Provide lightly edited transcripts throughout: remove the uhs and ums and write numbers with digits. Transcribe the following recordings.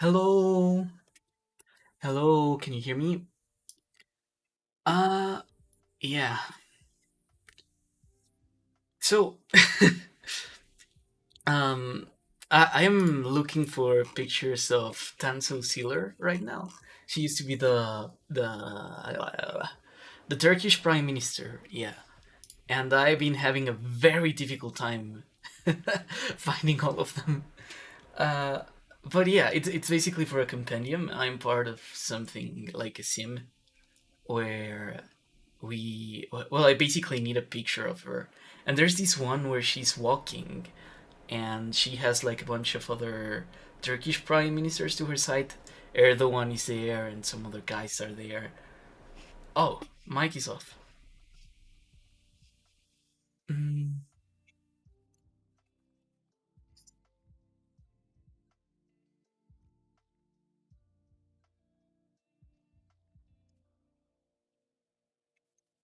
Hello, hello. Can you hear me? Uh, yeah. So, um, I am looking for pictures of Tansu Sealer right now. She used to be the Turkish Prime Minister. Yeah, and I've been having a very difficult time finding all of them. Uh, but yeah, it's basically for a compendium. I'm part of something like a sim where I basically need a picture of her, and there's this one where she's walking and she has like a bunch of other Turkish prime ministers to her side. Erdogan is there and some other guys are there. Oh, mic is off. Mm.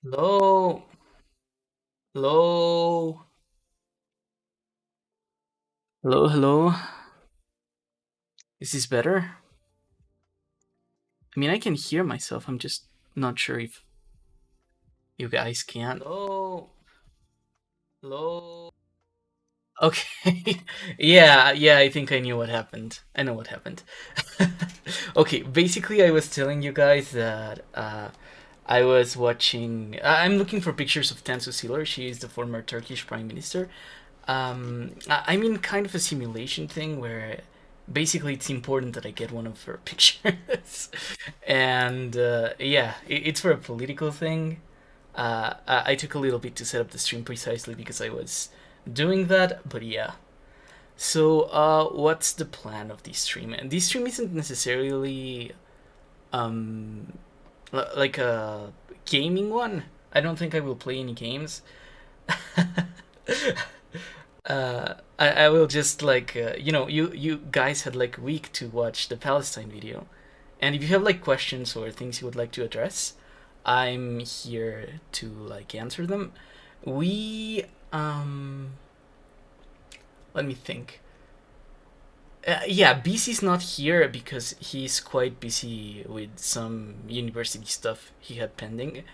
Hello, hello, hello. Is this better? I mean, I can hear myself. I'm just not sure if you guys can. Hello, hello. Okay. Yeah, I think I knew what happened. I know what happened. Okay, basically I was telling you guys that I was watching I'm looking for pictures of Tansu Çiller. She is the former Turkish prime minister. I'm in kind of a simulation thing where basically it's important that I get one of her pictures. And yeah, it's for a political thing. I took a little bit to set up the stream precisely because I was doing that, but yeah. So, what's the plan of this stream? And this stream isn't necessarily um, like a gaming one. I don't think I will play any games. I will just like you guys had like a week to watch the Palestine video, and if you have like questions or things you would like to address, I'm here to like answer them. We let me think. Yeah, Beace is not here because he's quite busy with some university stuff he had pending.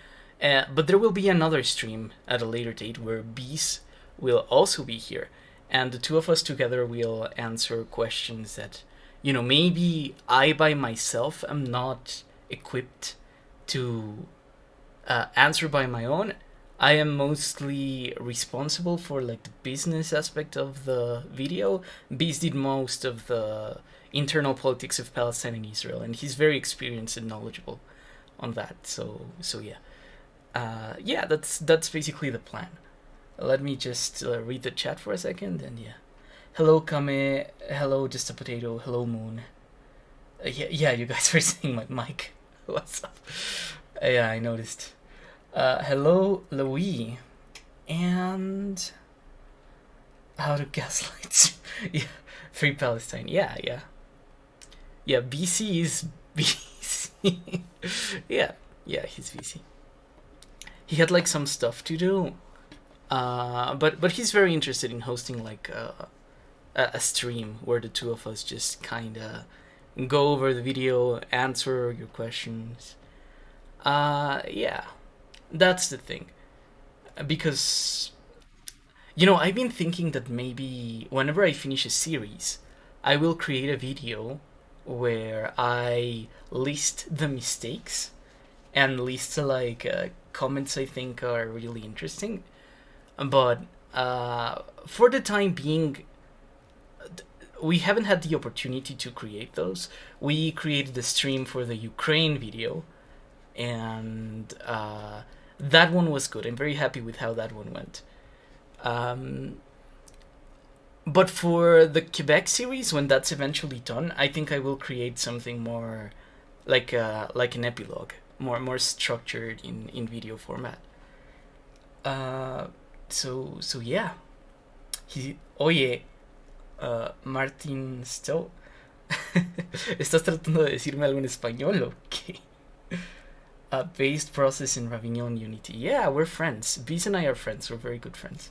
But there will be another stream at a later date where Beace will also be here. And the two of us together will answer questions that, maybe I by myself am not equipped to answer by my own. I am mostly responsible for like the business aspect of the video. Beast did most of the internal politics of Palestine and Israel, and he's very experienced and knowledgeable on that. So yeah, yeah, that's basically the plan. Let me just read the chat for a second, and yeah. Hello, Kame. Hello, just a potato. Hello, Moon. Yeah, you guys were saying my mic. What's up? Yeah, I noticed. Hello, Louis. And how to gaslight? Yeah, free Palestine. Yeah. BC is BC. Yeah, yeah, he's BC. He had like some stuff to do, but he's very interested in hosting like a stream where the two of us just kind of go over the video, answer your questions. Yeah, that's the thing. Because I've been thinking that maybe whenever I finish a series, I will create a video where I list the mistakes and list like comments I think are really interesting. But for the time being, we haven't had the opportunity to create those. We created a stream for the Ukraine video, and that one was good. I'm very happy with how that one went. Um, but for the Quebec series, when that's eventually done, I think I will create something more like an epilogue, more structured in video format. Uh, so yeah. Oye, Martin Stowe, ¿estás tratando de decirme algo en español o qué? Based process in Ravignon Unity. Yeah, we're friends. Beace and I are friends. We're very good friends.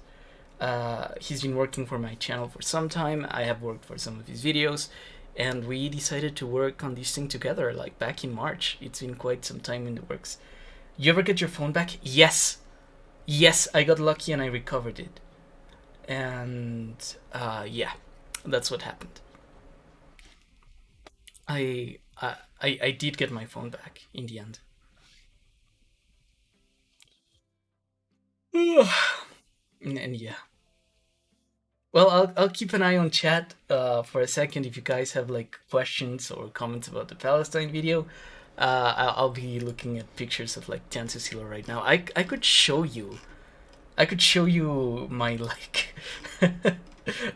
He's been working for my channel for some time. I have worked for some of his videos. and we decided to work on this thing together. Like back in March, it's been quite some time in the works. You ever get your phone back? Yes, yes, I got lucky and I recovered it, and yeah, that's what happened. I did get my phone back in the end. And yeah. Well, I'll keep an eye on chat for a second. If you guys have like questions or comments about the Palestine video, I'll be looking at pictures of like Tansusilo right now. I could show you. I could show you my like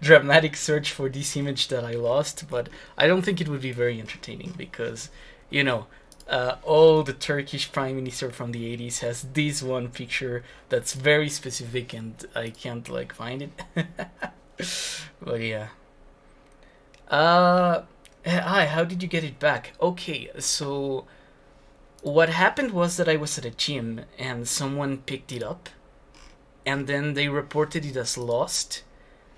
dramatic search for this image that I lost, but I don't think it would be very entertaining because, you know, all the Turkish prime minister from the 80s has this one picture that's very specific and I can't like find it. But yeah. Uh, Hi, how did you get it back? Okay, so what happened was that I was at a gym and someone picked it up and then they reported it as lost,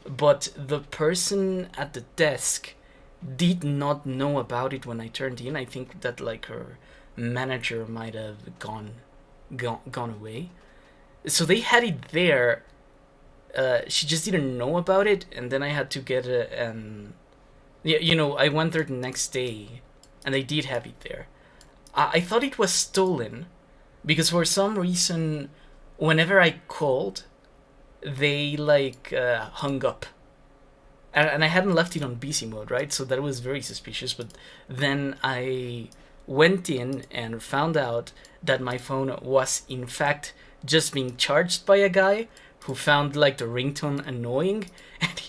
but the person at the desk did not know about it when I turned in. I think that like her manager might have gone away. So they had it there. She just didn't know about it, and then I had to get an. Yeah, you know, I went there the next day, and they did have it there. I thought it was stolen because for some reason, whenever I called, they like hung up, and I hadn't left it on busy mode, right? So that was very suspicious. But then I went in and found out that my phone was in fact just being charged by a guy who found like the ringtone annoying, and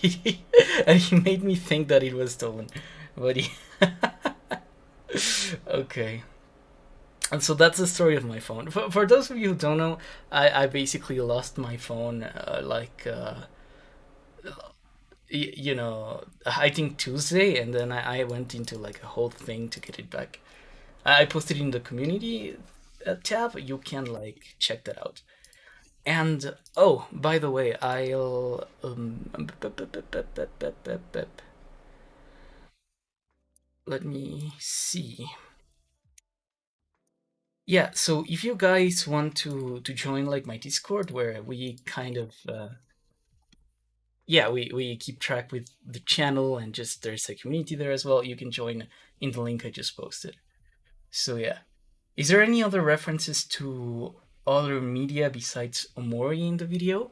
he made me think that it was stolen. But he, okay. And so that's the story of my phone. For those of you who don't know, I basically lost my phone you know, I think Tuesday, and then I went into like a whole thing to get it back. I posted in the community tab. You can like check that out. And oh, by the way, I'll let me see. Yeah, so if you guys want to join like my Discord, where we kind of yeah, we keep track with the channel and just there's a community there as well. You can join in the link I just posted. So yeah, is there any other references to other media besides Omori in the video?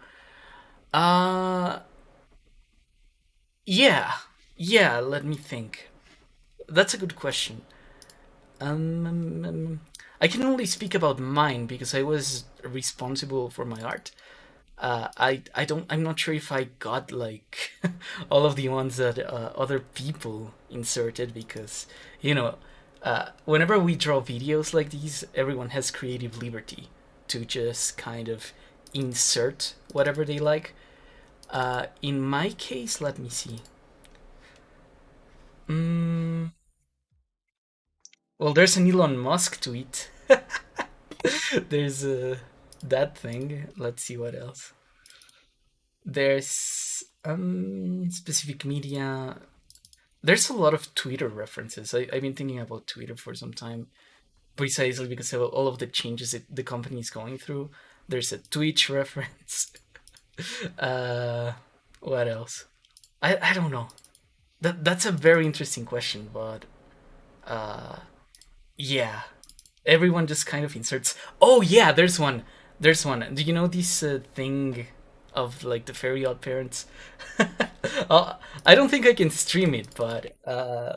Uh, yeah, yeah. Let me think. That's a good question. Um, I can only speak about mine because I was responsible for my art. I don't. I'm not sure if I got like all of the ones that other people inserted because you know, whenever we draw videos like these, everyone has creative liberty to just kind of insert whatever they like. In my case, let me see. Mm, well, there's an Elon Musk tweet. There's that thing. Let's see what else. There's specific media. There's a lot of Twitter references. I've been thinking about Twitter for some time, precisely because of all of the changes the company is going through. There's a Twitch reference. uh, what else? I don't know. That's a very interesting question, but uh, yeah, everyone just kind of inserts. Oh yeah, there's one. There's one. Do you know this thing of like the Fairy Odd Parents? I don't think I can stream it, but uh,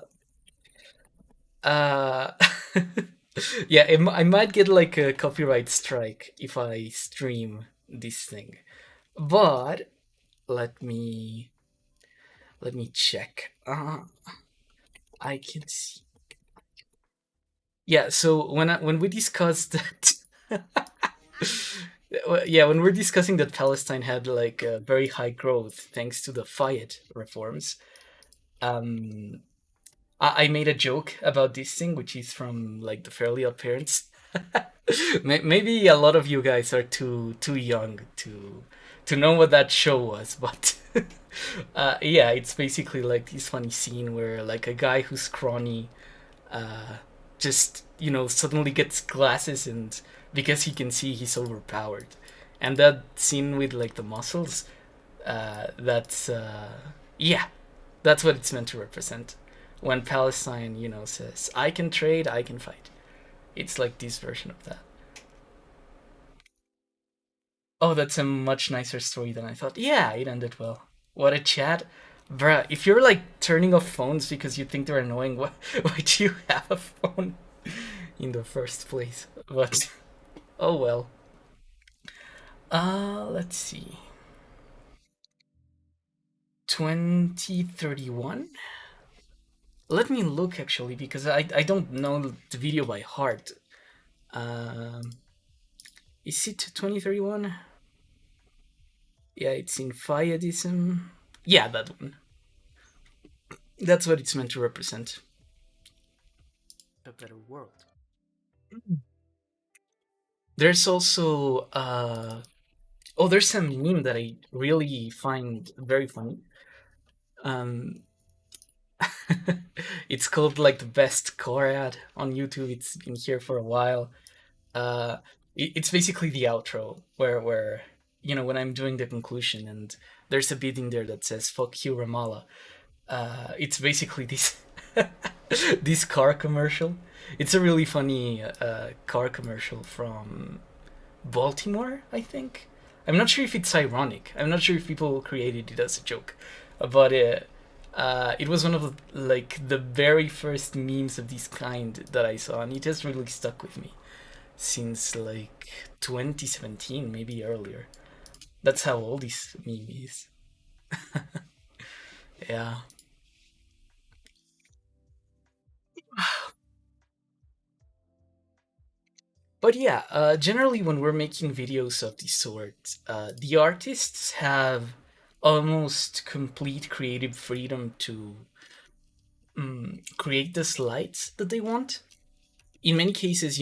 yeah, I might get like a copyright strike if I stream this thing. But let me let me check. I can see. Yeah, so when we discussed that, yeah, when we're discussing that Palestine had like a very high growth thanks to the Fayed reforms, um, I made a joke about this thing, which is from like the Fairly Odd Parents. Maybe a lot of you guys are too young to know what that show was, but yeah, it's basically like this funny scene where like a guy who's scrawny just suddenly gets glasses, and because he can see, he's overpowered. And that scene with like the muscles, that's yeah, that's what it's meant to represent. When Palestine, says, "I can trade, I can fight." It's like this version of that. Oh, that's a much nicer story than I thought. Yeah, it ended well. What a chat. Bruh, if you're like turning off phones because you think they're annoying, why do you have a phone in the first place? But oh well. Let's see. 2031? Let me look actually, because I don't know the video by heart. Um, is it 2031? Yeah, it's in Fayadism. Yeah, that one. That's what it's meant to represent. A better world. There's also oh, there's a meme that I really find very funny. Um, it's called like the best car ad on YouTube. It's been here for a while. Uh, it's basically the outro where when I'm doing the conclusion and there's a bit in there that says "fuck you, Ramallah." It's basically this this car commercial. It's a really funny car commercial from Baltimore, I think. I'm not sure if it's ironic. I'm not sure if people created it as a joke, but it was one of the very first memes of this kind that I saw, and it has really stuck with me since like 2017, maybe earlier. That's how old this meme is. Yeah. But yeah, generally when we're making videos of this sort, the artists have almost complete creative freedom to create the slides that they want. In many cases,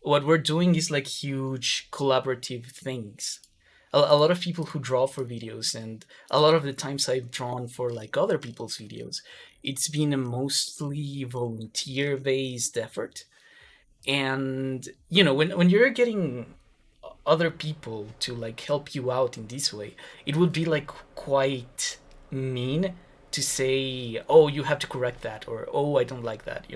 what we're doing is like huge collaborative things. A lot of people who draw for videos, and a lot of the times I've drawn for like other people's videos, it's been a mostly volunteer based effort. And when you're getting other people to like help you out in this way, it would be like quite mean to say, "Oh, you have to correct that," or "Oh, I don't like that,"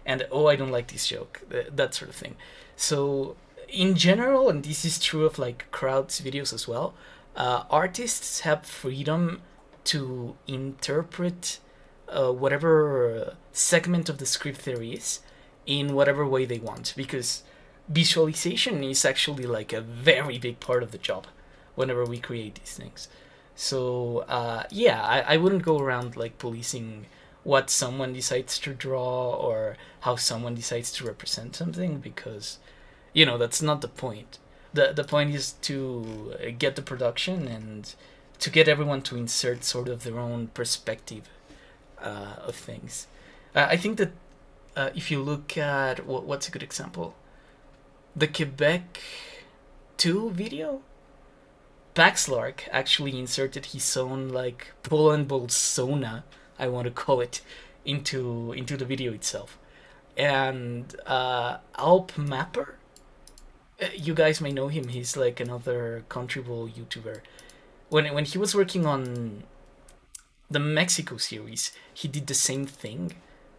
and "Oh, I don't like this joke," that sort of thing. So in general, and this is true of like crowds videos as well, artists have freedom to interpret whatever segment of the script there is in whatever way they want, because visualization is actually like a very big part of the job whenever we create these things. So yeah, I wouldn't go around like policing what someone decides to draw or how someone decides to represent something, because that's not the point. The point is to get the production and to get everyone to insert sort of their own perspective of things. I think that if you look at what's a good example, the Quebec 2 video, Paxlark actually inserted his own like Poland Bolsona, I want to call it, into the video itself. And Alp Mapper, you guys may know him. He's like another Contribble YouTuber. When he was working on the Mexico series, he did the same thing.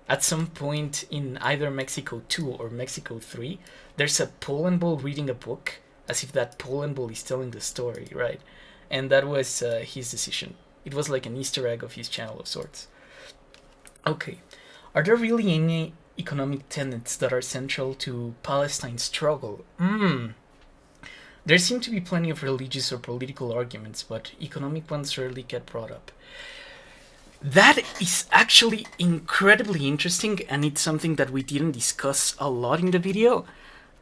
At some point in either Mexico 2 or Mexico 3, there's a Poland Bull reading a book as if that Poland Bull is telling the story, right? And that was his decision. It was like an Easter egg of his channel of sorts. Okay, are there really any economic tenets that are central to Palestine's struggle? There seem to be plenty of religious or political arguments, but economic ones rarely get brought up. That is actually incredibly interesting, and it's something that we didn't discuss a lot in the video.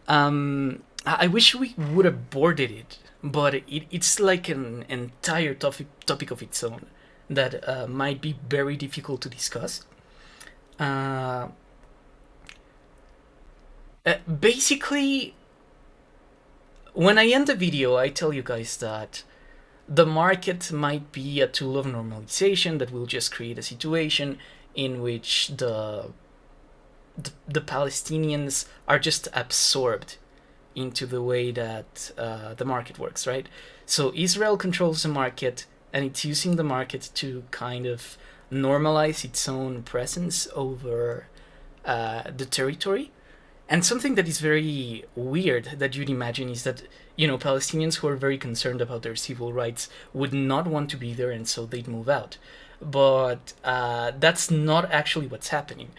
I wish we would have boarded it, but it's like an entire topic of its own that might be very difficult to discuss. Uh, Basically, when I end the video, I tell you guys that the market might be a tool of normalization that will just create a situation in which the Palestinians are just absorbed into the way that the market works, right? So Israel controls the market, and it's using the market to kind of normalize its own presence over the territory. And something that is very weird that you'd imagine is that, Palestinians who are very concerned about their civil rights would not want to be there, and so they'd move out. But that's not actually what's happening.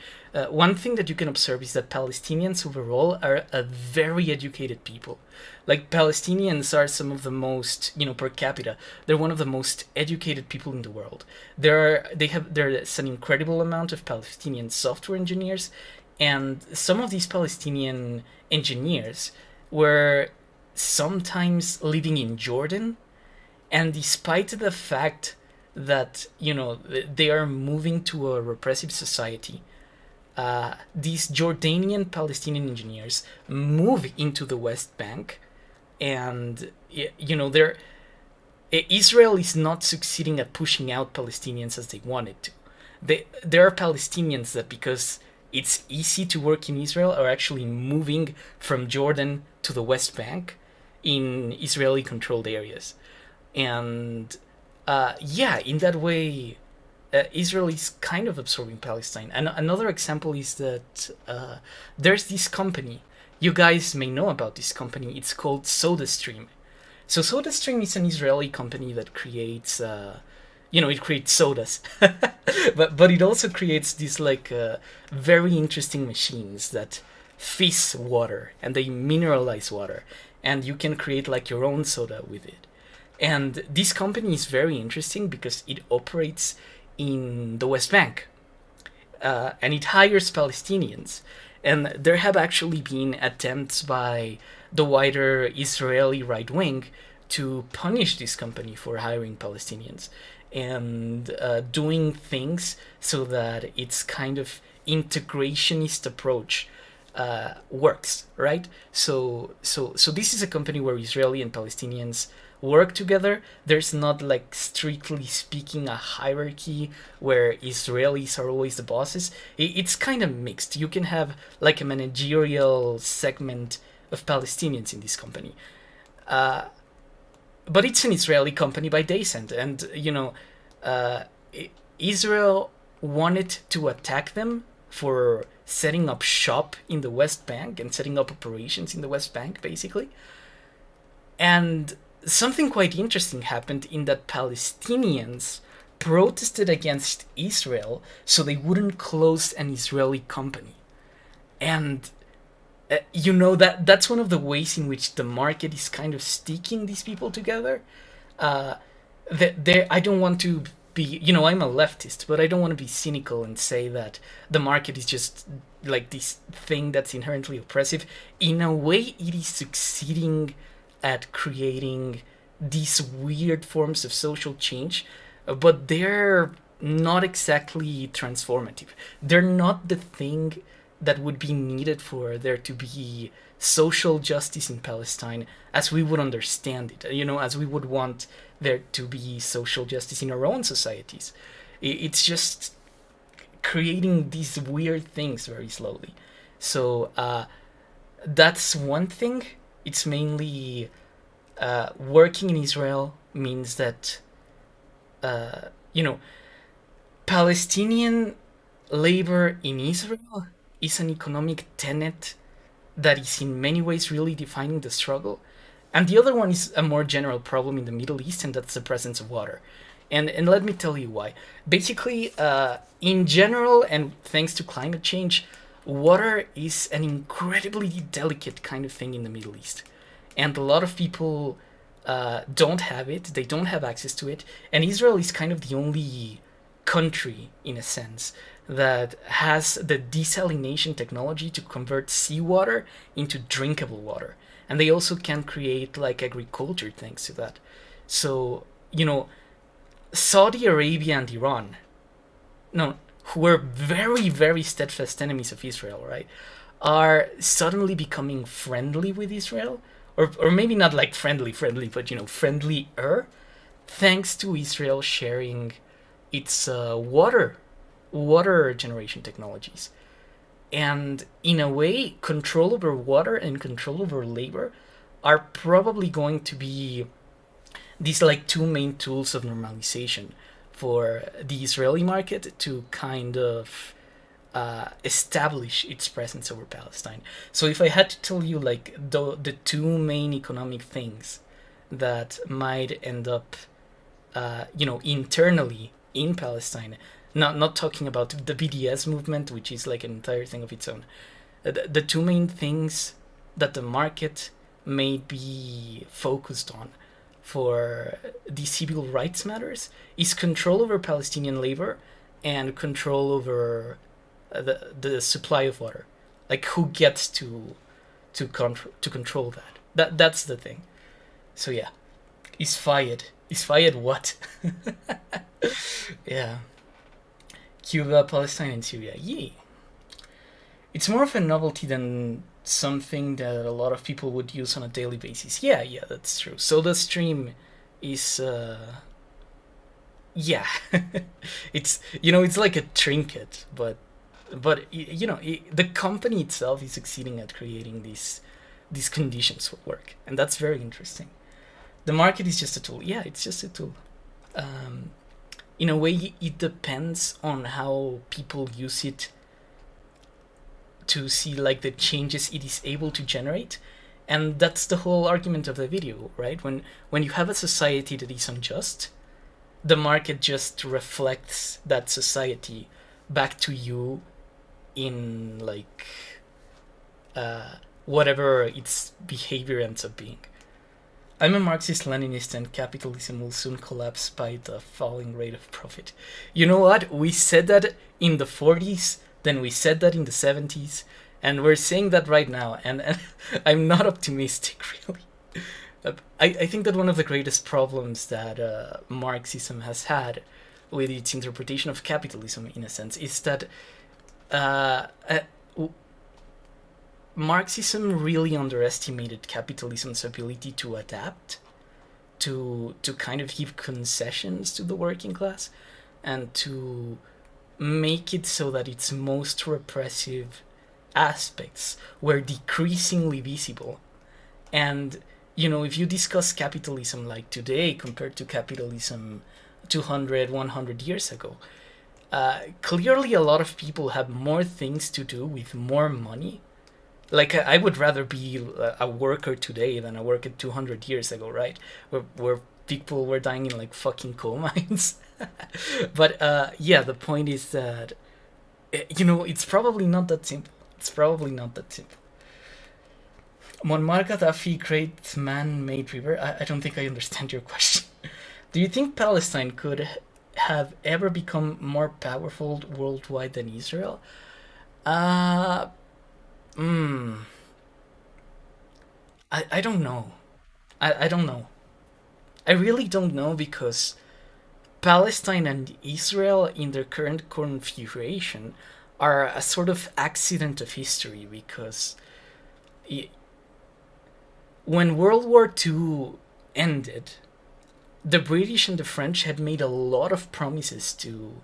One thing that you can observe is that Palestinians overall are a very educated people. Like, Palestinians are some of the most, per capita, they're one of the most educated people in the world. There's an incredible amount of Palestinian software engineers, and some of these Palestinian engineers were sometimes living in Jordan, and despite the fact that they are moving to a repressive society, these Jordanian Palestinian engineers move into the West Bank, and they're Israel is not succeeding at pushing out Palestinians as they wanted to. There are Palestinians that, because it's easy to work in Israel, are actually moving from Jordan to the West Bank in Israeli-controlled areas. And in that way, Israel is kind of absorbing Palestine. And another example is that there's this company. You guys may know about this company. It's called SodaStream. So SodaStream is an Israeli company that creates, it creates sodas, but it also creates these very interesting machines that fizz water and they mineralize water, and you can create your own soda with it. And this company is very interesting because it operates in the West Bank, and it hires Palestinians. And there have actually been attempts by the wider Israeli right wing to punish this company for hiring Palestinians and doing things so that its kind of integrationist approach works, right? So this is a company where Israeli and Palestinians work together. There's not, strictly speaking, a hierarchy where Israelis are always the bosses. It's kind of mixed. You can have a managerial segment of Palestinians in this company, but it's an Israeli company by descent, and Israel wanted to attack them for setting up shop in the West Bank and setting up operations in the West Bank, basically. And something quite interesting happened in that Palestinians protested against Israel so they wouldn't close an Israeli company. And that's one of the ways in which the market is kind of sticking these people together. I don't want to be, I'm a leftist, but I don't want to be cynical and say that the market is just this thing that's inherently oppressive. In a way, it is succeeding at creating these weird forms of social change, but they're not exactly transformative. They're not the thing that would be needed for there to be social justice in Palestine as we would understand it, as we would want there to be social justice in our own societies. It's just creating these weird things very slowly. So that's one thing. It's mainly working in Israel means that, Palestinian labor in Israel is an economic tenet that is in many ways really defining the struggle. And the other one is a more general problem in the Middle East, and that's the presence of water. And let me tell you why. Basically, in general, and thanks to climate change, water is an incredibly delicate kind of thing in the Middle East. And a lot of people don't have it, they don't have access to it, and Israel is kind of the only country, in a sense, that has the desalination technology to convert seawater into drinkable water. And they also can create agriculture thanks to that. So, Saudi Arabia and Iran, who were very, very steadfast enemies of Israel, right, are suddenly becoming friendly with Israel or maybe not like friendly, but friendlier, thanks to Israel sharing its water generation technologies. And in a way, control over water and control over labor are probably going to be these like two main tools of normalization for the Israeli market to kind of establish its presence over Palestine. So if I had to tell you like the two main economic things that might end up, internally in Palestine, not talking about the BDS movement, which is like an entire thing of its own. The two main things that the market may be focused on for the civil rights matters is control over Palestinian labor and control over the supply of water. Like who gets to control that's the thing. So yeah, is fired what? Yeah. Cuba, Palestine, and Syria. Yeah. It's more of a novelty than something that a lot of people would use on a daily basis. Yeah, that's true. So the stream is, yeah, it's like a trinket, but the company itself is succeeding at creating these conditions for work, and that's very interesting. The market is just a tool. Yeah, it's just a tool. In a way, it depends on how people use it to see like the changes it is able to generate, and that's the whole argument of the video, right? When you have a society that is unjust, the market just reflects that society back to you in like whatever its behavior ends up being. I'm a Marxist-Leninist, and capitalism will soon collapse by the falling rate of profit. You know what? We said that in the 40s, then we said that in the 70s, and we're saying that right now, and I'm not optimistic, really. I think that one of the greatest problems that Marxism has had with its interpretation of capitalism, in a sense, is that Marxism really underestimated capitalism's ability to adapt, to kind of give concessions to the working class, and to make it so that its most repressive aspects were decreasingly visible. And, if you discuss capitalism like today compared to capitalism 200, 100 years ago, clearly a lot of people have more things to do with more money. Like, I would rather be a worker today than a worker 200 years ago, right? Where people were dying in, like, fucking coal mines. But, the point is that, it's probably not that simple. Muammar Gaddafi, great man-made river? I don't think I understand your question. Do you think Palestine could have ever become more powerful worldwide than Israel? I don't know. I don't know. I really don't know, because Palestine and Israel in their current configuration are a sort of accident of history, because when World War II ended, the British and the French had made a lot of promises to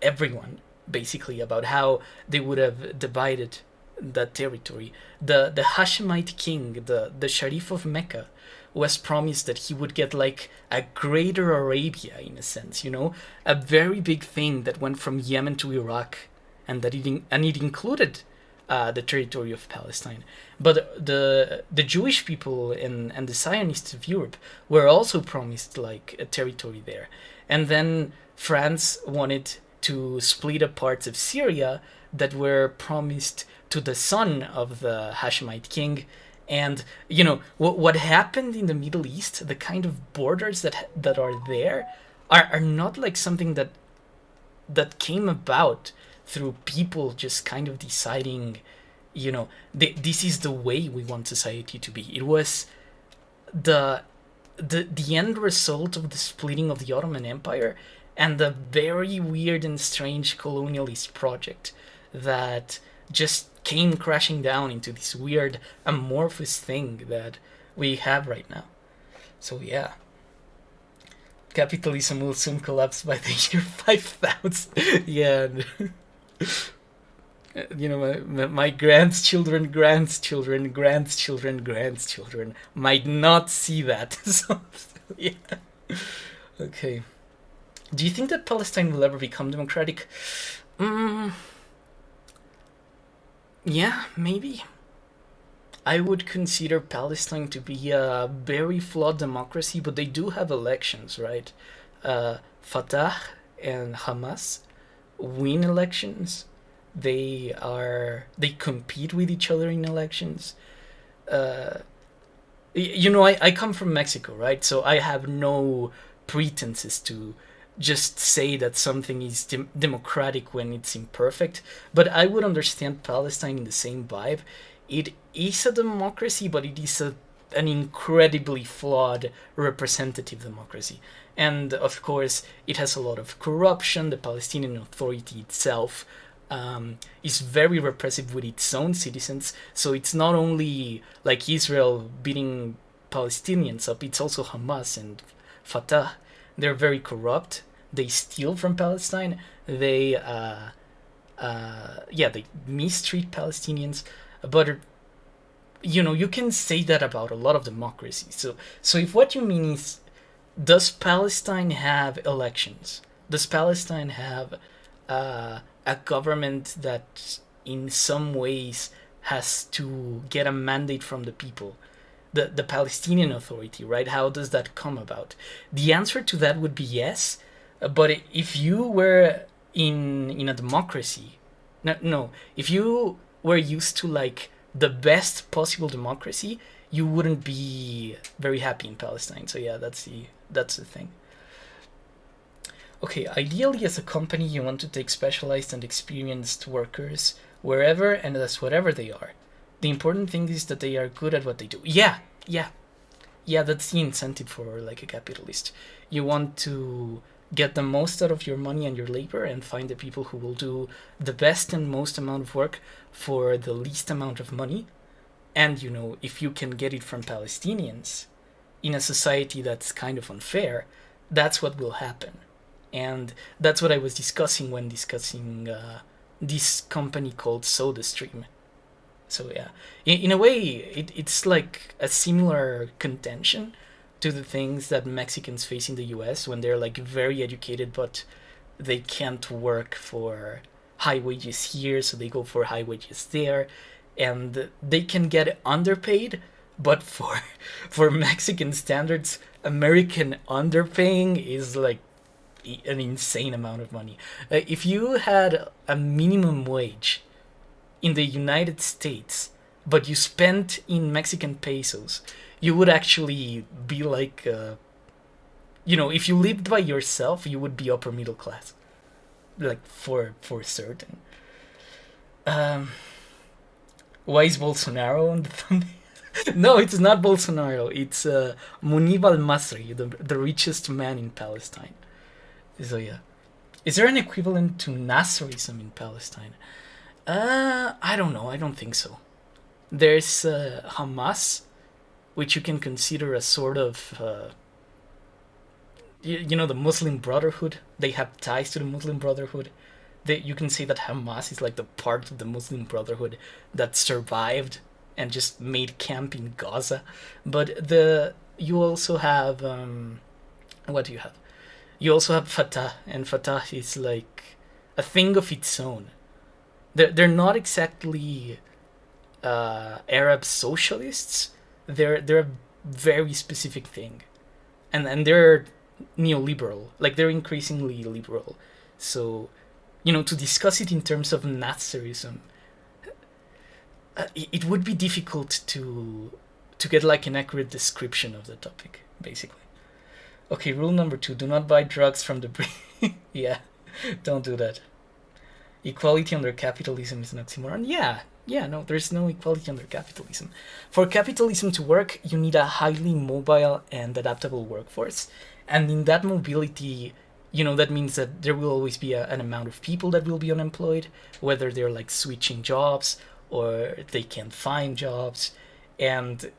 everyone, basically, about how they would have divided that territory. The Hashemite king, the Sharif of Mecca, was promised that he would get like a greater Arabia, in a sense, a very big thing that went from Yemen to Iraq, and that it included the territory of Palestine. But the Jewish people and the Zionists of Europe were also promised like a territory there. And then France wanted to split up parts of Syria that were promised to the son of the Hashemite king. And what happened in the Middle East, the kind of borders that are there are not like something that came about through people just kind of deciding, this is the way we want society to be. It was the end result of the splitting of the Ottoman Empire and the very weird and strange colonialist project that just came crashing down into this weird amorphous thing that we have right now. So yeah, capitalism will soon collapse by the year 5000. Yeah. My grandchildren might not see that. So, yeah. Okay. Do you think that Palestine will ever become democratic? Yeah, maybe. I would consider Palestine to be a very flawed democracy, but they do have elections, right? Fatah and Hamas win elections. They compete with each other in elections. Uh, I come from Mexico, right? So I have no pretenses to just say that something is democratic when it's imperfect. But I would understand Palestine in the same vibe. It is a democracy, but it is an incredibly flawed representative democracy. And of course, it has a lot of corruption. The Palestinian Authority itself is very repressive with its own citizens. So it's not only like Israel beating Palestinians up, it's also Hamas and Fatah. They're very corrupt. They steal from Palestine. They mistreat Palestinians. But you can say that about a lot of democracies. So if what you mean is, does Palestine have elections? Does Palestine have a government that in some ways has to get a mandate from the people? The Palestinian Authority, right? How does that come about? The answer to that would be yes. But if you were in a democracy, no, if you were used to like the best possible democracy, you wouldn't be very happy in Palestine. So yeah, that's the thing. Okay, ideally as a company you want to take specialized and experienced workers wherever and as whatever they are. The important thing is that they are good at what they do. Yeah, that's the incentive for like a capitalist. You want to get the most out of your money and your labor and find the people who will do the best and most amount of work for the least amount of money. And if you can get it from Palestinians in a society that's kind of unfair, that's what will happen. And that's what I was discussing when discussing this company called SodaStream. So yeah, in a way, it's like a similar contention to the things that Mexicans face in the U.S. when they're like very educated, but they can't work for high wages here, so they go for high wages there, and they can get underpaid. But for Mexican standards, American underpaying is like an insane amount of money. If you had a minimum wage in the United States, but you spent in Mexican pesos, you would actually be like, if you lived by yourself, you would be upper middle class, like for certain. Why is Bolsonaro on the thumbnail? No, it's not Bolsonaro. It's Munib al-Masri, the richest man in Palestine. So yeah, is there an equivalent to Nasserism in Palestine? I don't know. I don't think so. There's Hamas, which you can consider a sort of, the Muslim Brotherhood. They have ties to the Muslim Brotherhood. You can say that Hamas is like the part of the Muslim Brotherhood that survived and just made camp in Gaza. But you also have, what do you have? You also have Fatah, and Fatah is like a thing of its own. They're not exactly Arab socialists. They're a very specific thing, and they're neoliberal. Like they're increasingly liberal. So, to discuss it in terms of Nasserism, it would be difficult to get like an accurate description of the topic, basically. Okay, rule number 2: do not buy drugs from the yeah, don't do that. Equality under capitalism is an oxymoron. Yeah, no, there's no equality under capitalism. For capitalism to work, you need a highly mobile and adaptable workforce. And in that mobility, that means that there will always be an amount of people that will be unemployed, whether they're like switching jobs or they can't find jobs. And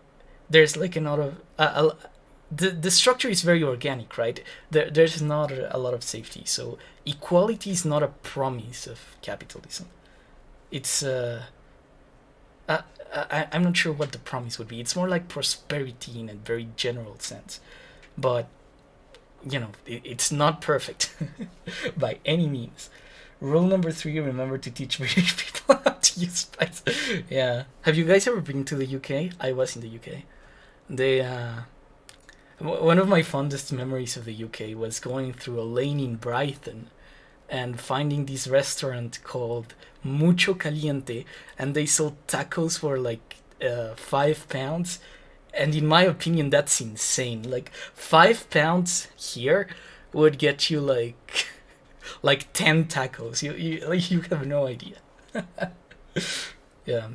there's like a lot of the structure is very organic, right? There's not a lot of safety, so equality is not a promise of capitalism. It's uh, I'm not sure what the promise would be. It's more like prosperity in a very general sense, but it's not perfect by any means. Rule number three: remember to teach British people how to use spice. Yeah. Have you guys ever been to the UK? I was in the UK. They one of my fondest memories of the UK was going through a lane in Brighton and finding this restaurant called Mucho Caliente, and they sold tacos for like £5. And in my opinion, that's insane. Like £5 here would get you like 10 tacos. You have no idea. Yeah.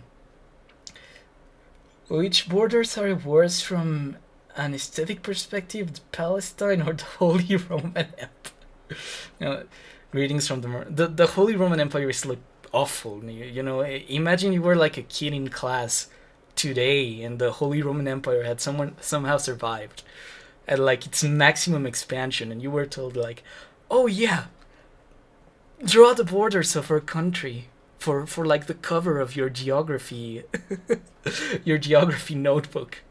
Which borders are worse from an aesthetic perspective, Palestine or the Holy Roman Empire? You know, greetings from the Holy Roman Empire is like awful. Imagine you were like a kid in class today, and the Holy Roman Empire had somehow survived at like its maximum expansion, and you were told like, "Oh yeah, draw the borders of our country for like the cover of your geography, your geography notebook."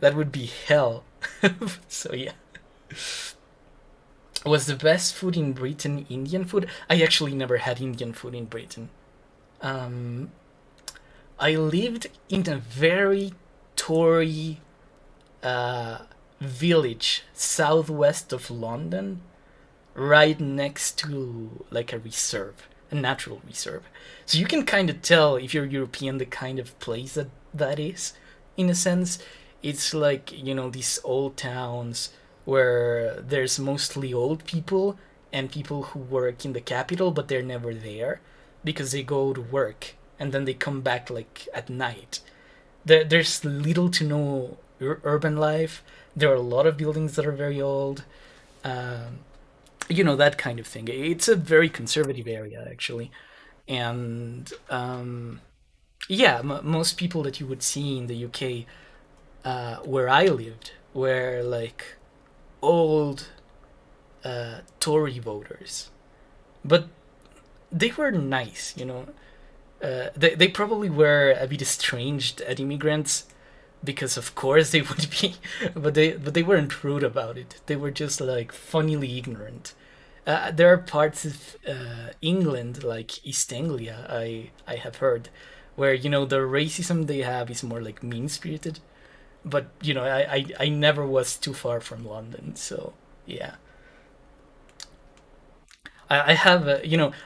That would be hell. So yeah. Was the best food in Britain Indian food? I actually never had Indian food in Britain. Um, I lived in a very Tory uh, village southwest of London, right next to like a reserve, a natural reserve. So you can kind of tell if you're European the kind of place that is, in a sense. It's like, these old towns where there's mostly old people and people who work in the capital, but they're never there because they go to work and then they come back like at night. There's little to no urban life. There are a lot of buildings that are very old. Um, that kind of thing. It's a very conservative area, actually. And yeah, most people that you would see in the UK, where I lived, were like old Tory voters. But they were nice. They probably were a bit estranged at immigrants because of course they would be, but they weren't rude about it. They were just like funnily ignorant. There are parts of England, like East Anglia, I have heard, where the racism they have is more like mean spirited. But I never was too far from London, so yeah. I have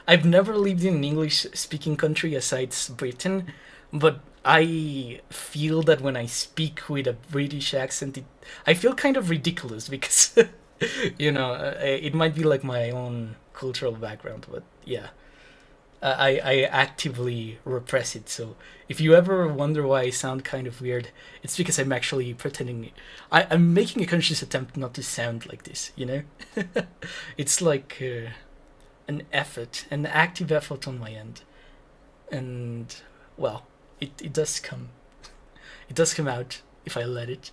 I've never lived in an English speaking country aside Britain, but I feel that when I speak with a British accent, I feel kind of ridiculous because it might be like my own cultural background, but yeah. I actively repress it. So if you ever wonder why I sound kind of weird, it's because I'm actually pretending. I'm making a conscious attempt not to sound like this. It's like an effort, an active effort on my end, and well, it does come. It does come out if I let it.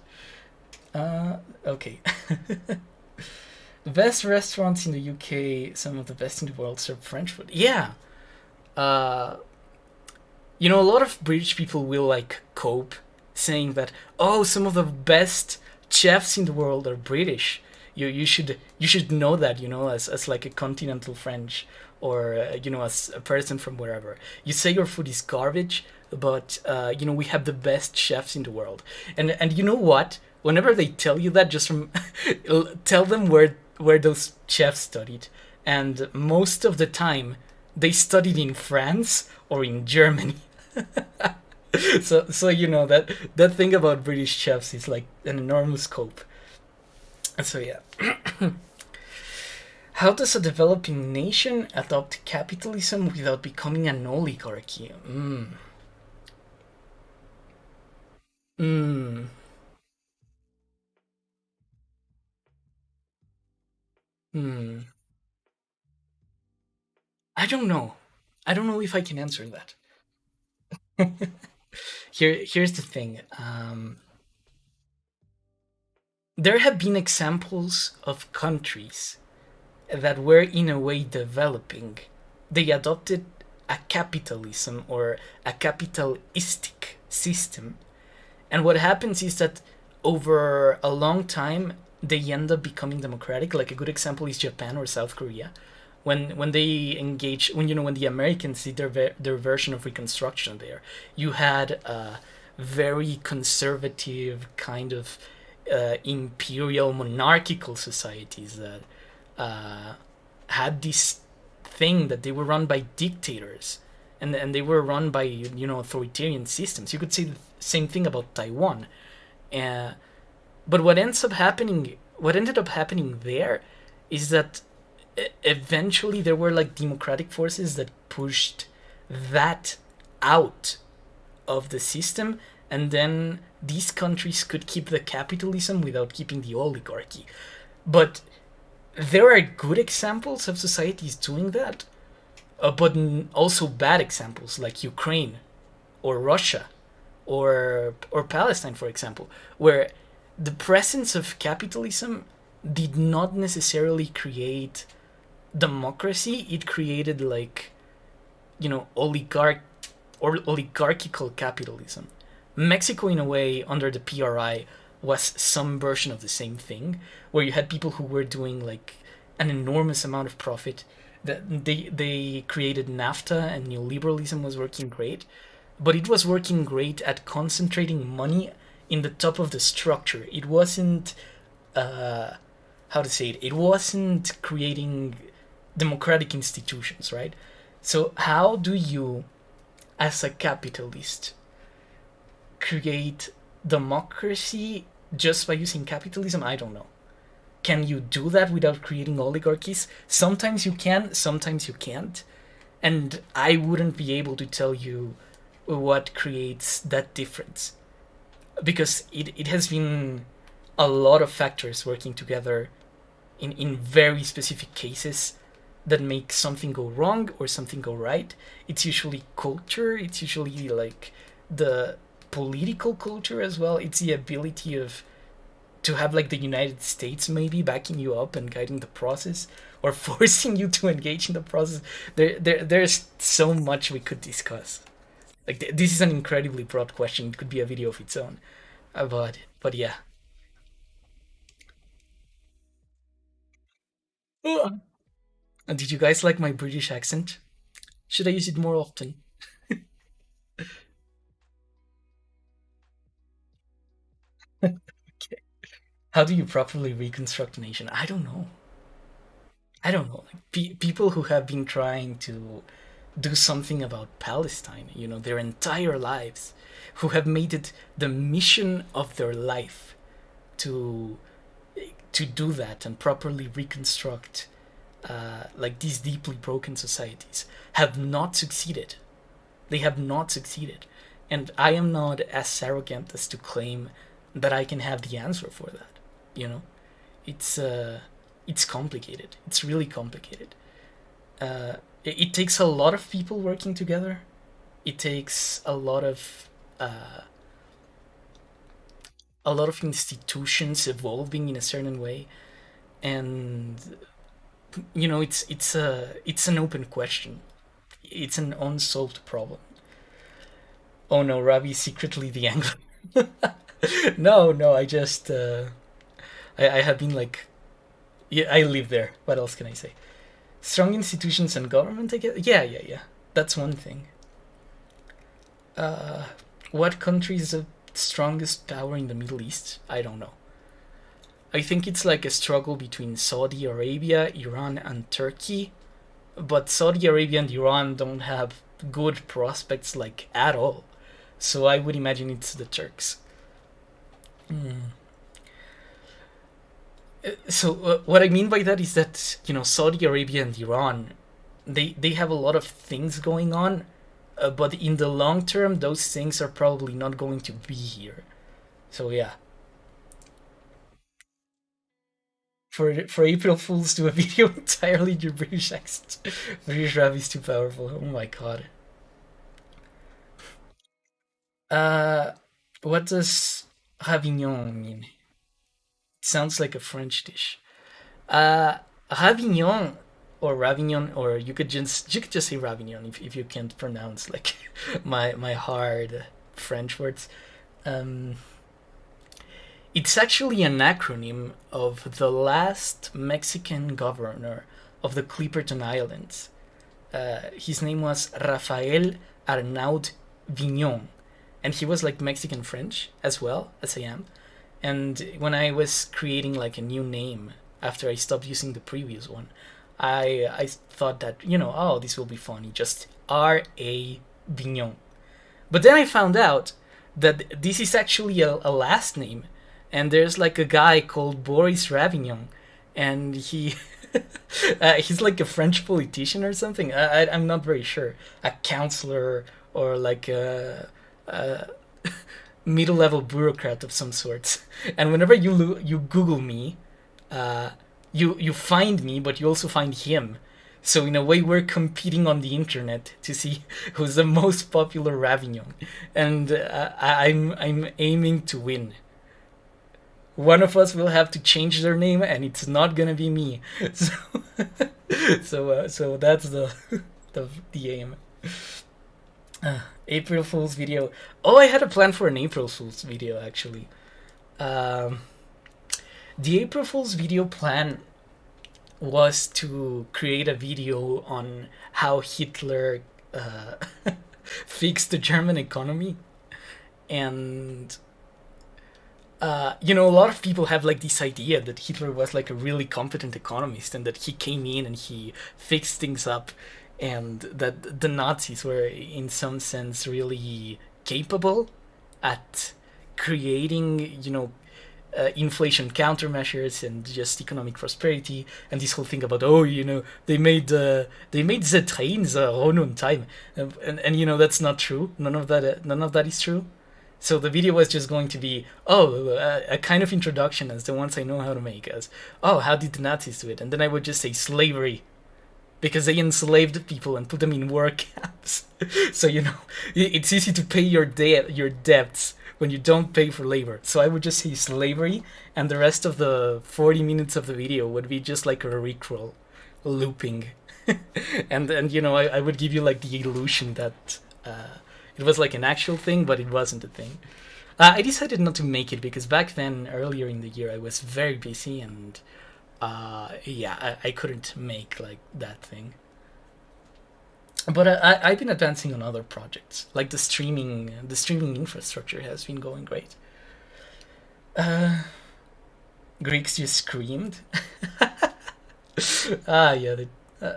Okay. The best restaurants in the UK, some of the best in the world, serve French food. Yeah, uh, a lot of British people will like cope saying that, oh, some of the best chefs in the world are British. You should know that, as like a continental French, or as a person from wherever. You say your food is garbage, but we have the best chefs in the world. And you know what? Whenever they tell you that, just from tell them where those chefs studied, and most of the time they studied in France or in Germany. So that thing about British chefs is like an enormous scope. So yeah. How does a developing nation adopt capitalism without becoming an oligarchy? Mm. Hmm. I don't know. I don't know if I can answer that. Here's the thing. there have been examples of countries that were in a way developing. They adopted a capitalism or a capitalistic system. And what happens is that over a long time, they end up becoming democratic. Like a good example is Japan or South Korea. When they engage, when when the Americans did their version of Reconstruction there, you had a very conservative kind of imperial monarchical societies that uh, had this thing that they were run by dictators, and they were run by authoritarian systems. You could say the same thing about Taiwan. uh, but what ended up happening there is that eventually there were like democratic forces that pushed that out of the system, and then these countries could keep the capitalism without keeping the oligarchy. But there are good examples of societies doing that, but also bad examples like Ukraine or Russia or Palestine, for example, where the presence of capitalism did not necessarily create democracy. It created like oligarchical capitalism. Mexico, in a way, under the PRI, was some version of the same thing, where you had people who were doing like an enormous amount of profit. That they created NAFTA, and neoliberalism was working great, but it was working great at concentrating money in the top of the structure. It wasn't how to say it. It wasn't creating democratic institutions, right? So how do you, as a capitalist, create democracy just by using capitalism? I don't know. Can you do that without creating oligarchies? Sometimes you can, sometimes you can't. And I wouldn't be able to tell you what creates that difference, because it has been a lot of factors working together in very specific cases that make something go wrong or something go right. It's usually culture, it's usually like the political culture as well. It's the ability of to have like the United States maybe backing you up and guiding the process or forcing you to engage in the process. There's so much we could discuss. Like this is an incredibly broad question. It could be a video of its own. But yeah. Did you guys like my British accent? Should I use it more often? Okay. How do you properly reconstruct a nation? I don't know. I don't know. Like, people who have been trying to do something about Palestine, their entire lives, who have made it the mission of their life to do that and properly reconstruct like these deeply broken societies, have not succeeded. They have not succeeded, and I am not as arrogant as to claim that I can have the answer for that. You know, it's uh, it's complicated. It's really complicated. It takes a lot of people working together. It takes uh, a lot of institutions evolving in a certain way, and it's an open question. It's an unsolved problem. Oh no, Ravi is secretly the angler. No, no, I just I have been like, yeah, I live there. What else can I say? Strong institutions and government, I guess. Yeah, yeah, yeah. That's one thing. Uh, what country is the strongest power in the Middle East? I don't know. I think it's like a struggle between Saudi Arabia, Iran, and Turkey. But Saudi Arabia and Iran don't have good prospects, like, at all. So I would imagine it's the Turks. Hmm. So what I mean by that is that Saudi Arabia and Iran, they have a lot of things going on, but in the long term, those things are probably not going to be here. So yeah, for April Fools, do a video entirely in your British accent. British rap is too powerful. Oh my god. Uh, what does Avignon mean? sounds like a French dish. Uh, Ravignon or Ravignon, or you could just say Ravignon if you can't pronounce like my hard French words. Um, it's actually an acronym of the last Mexican governor of the Clipperton Islands. His name was Rafael Arnaud Vignon, and he was like Mexican French as well as I am. And when I was creating like a new name after I stopped using the previous one, I thought that oh, this will be funny, just R.A. Vignon. But then I found out that this is actually a last name, and there's like a guy called Boris Ravignon, and he's like a French politician or something. I'm not very sure, a counselor or like a middle level bureaucrat of some sort. And whenever you Google me, you find me, but you also find him. So in a way, we're competing on the internet to see who's the most popular Ravignon, and I'm aiming to win. One of us will have to change their name, and it's not gonna be me. So so that's the aim. April Fool's video. Oh, I had a plan for an April Fool's video actually. Um, the April Fool's video plan was to create a video on how Hitler uh, fixed the German economy. And a lot of people have like this idea that Hitler was like a really competent economist and that he came in and he fixed things up, and that the Nazis were in some sense really capable at creating, inflation countermeasures and just economic prosperity, and this whole thing about they made the trains run on time, and that's not true. None of that is true. So the video was just going to be a kind of introduction as the ones I know how to make, as how did the Nazis do it, and then I would just say slavery, because they enslaved people and put them in work camps. So it's easy to pay your debts when you don't pay for labor. So I would just say slavery, and the rest of the 40 minutes of the video would be just like a rickroll looping. and I would give you like the illusion that it was like an actual thing, but it wasn't a thing. I decided not to make it because back then, earlier in the year, I was very busy, and I couldn't make like that thing. But I've been advancing on other projects, like the streaming infrastructure has been going great. Uh, Greeks just screamed. Yeah,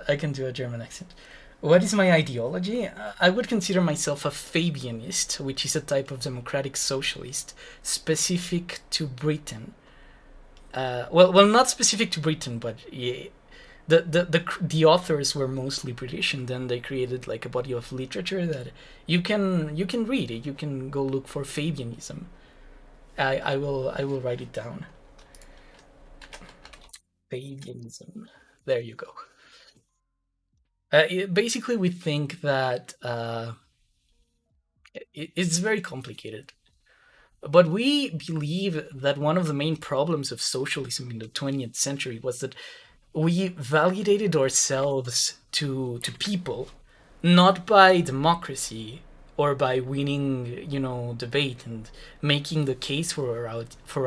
I can do a German accent. What is my ideology? I would consider myself a Fabianist, which is a type of democratic socialist specific to Britain. Well, not specific to Britain, but yeah, the authors were mostly British, and then they created like a body of literature that you can read it. You can go look for Fabianism. I will write it down. Fabianism. There you go. Basically, we think that it's very complicated, but we believe that one of the main problems of socialism in the 20th century was that we validated ourselves to people, not by democracy or by winning, debate and making the case for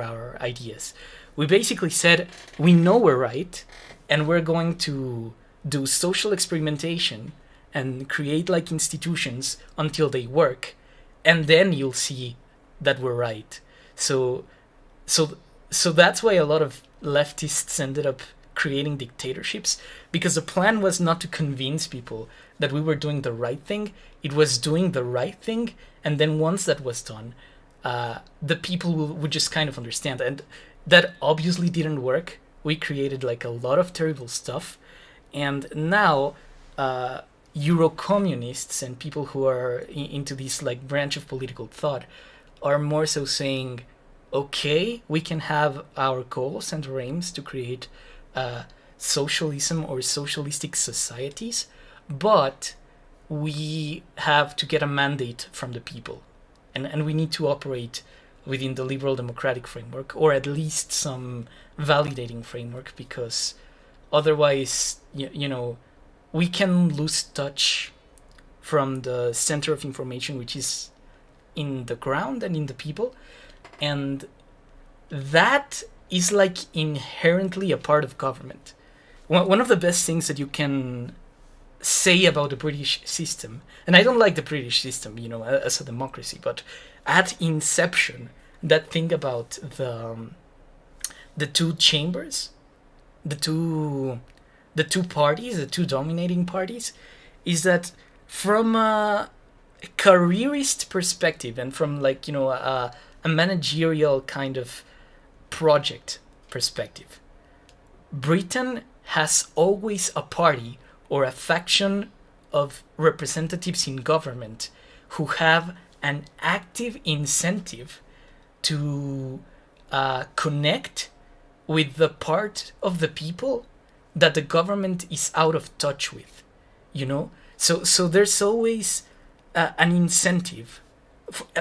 our ideas. We basically said we know we're right, and we're going to do social experimentation and create like institutions until they work, and then you'll see that we're right. So so so that's why a lot of leftists ended up creating dictatorships, because the plan was not to convince people that we were doing the right thing. It was doing the right thing, and then once that was done, the people would just kind of understand. And that obviously didn't work. We created like a lot of terrible stuff, and now Euro communists and people who are into this like branch of political thought are more so saying, okay, we can have our goals and our aims to create socialism or socialistic societies, but we have to get a mandate from the people, and we need to operate within the liberal democratic framework, or at least some validating framework, because otherwise, we can lose touch from the center of information, which is in the ground and in the people. And that is like inherently a part of government. One of the best things that you can say about the British system, and I don't like the British system, as a democracy, but at inception, that thing about the two chambers, the two parties, the two dominating parties, is that from a careerist perspective and from a managerial kind of project perspective, Britain has always a party or a faction of representatives in government who have an active incentive to connect with the part of the people that the government is out of touch with, So there's always an incentive,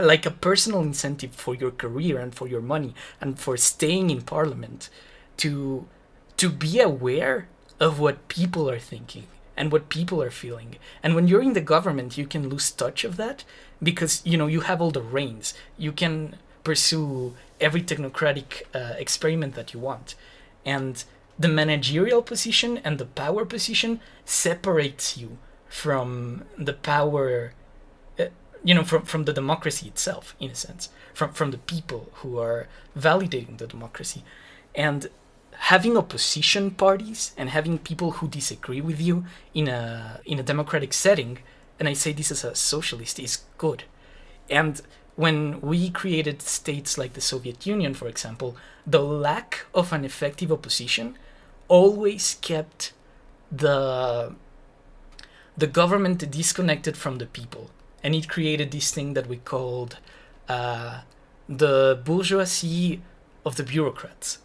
like a personal incentive for your career and for your money and for staying in parliament, to be aware of what people are thinking and what people are feeling. And when you're in the government, you can lose touch of that because, you have all the reins. You can pursue every technocratic experiment that you want. And the managerial position and the power position separates you from the power, from the democracy itself, in a sense, from the people who are validating the democracy. And having opposition parties and having people who disagree with you in a democratic setting, and I say this as a socialist, is good. And when we created states like the Soviet Union, for example, the lack of an effective opposition always kept the government disconnected from the people. And it created this thing that we called the bourgeoisie of the bureaucrats.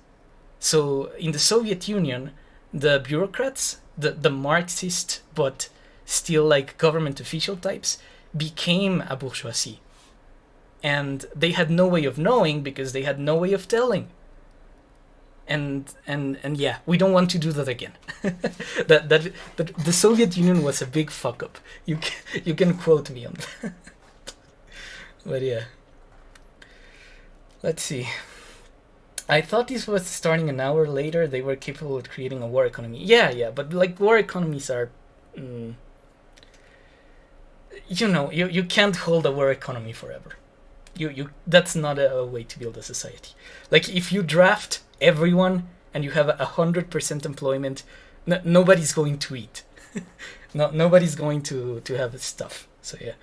So in the Soviet Union, the bureaucrats, the Marxist but still like government official types, became a bourgeoisie. And they had no way of knowing because they had no way of telling. And yeah, we don't want to do that again. that the Soviet Union was a big fuck up. You can quote me on that. But yeah, let's see. I thought this was starting an hour later. They were capable of creating a war economy. Yeah, but like war economies are, you can't hold a war economy forever. You that's not a way to build a society. Like if you draft everyone and you have 100% employment, nobody's going to eat. Nobody's going to have stuff. So yeah.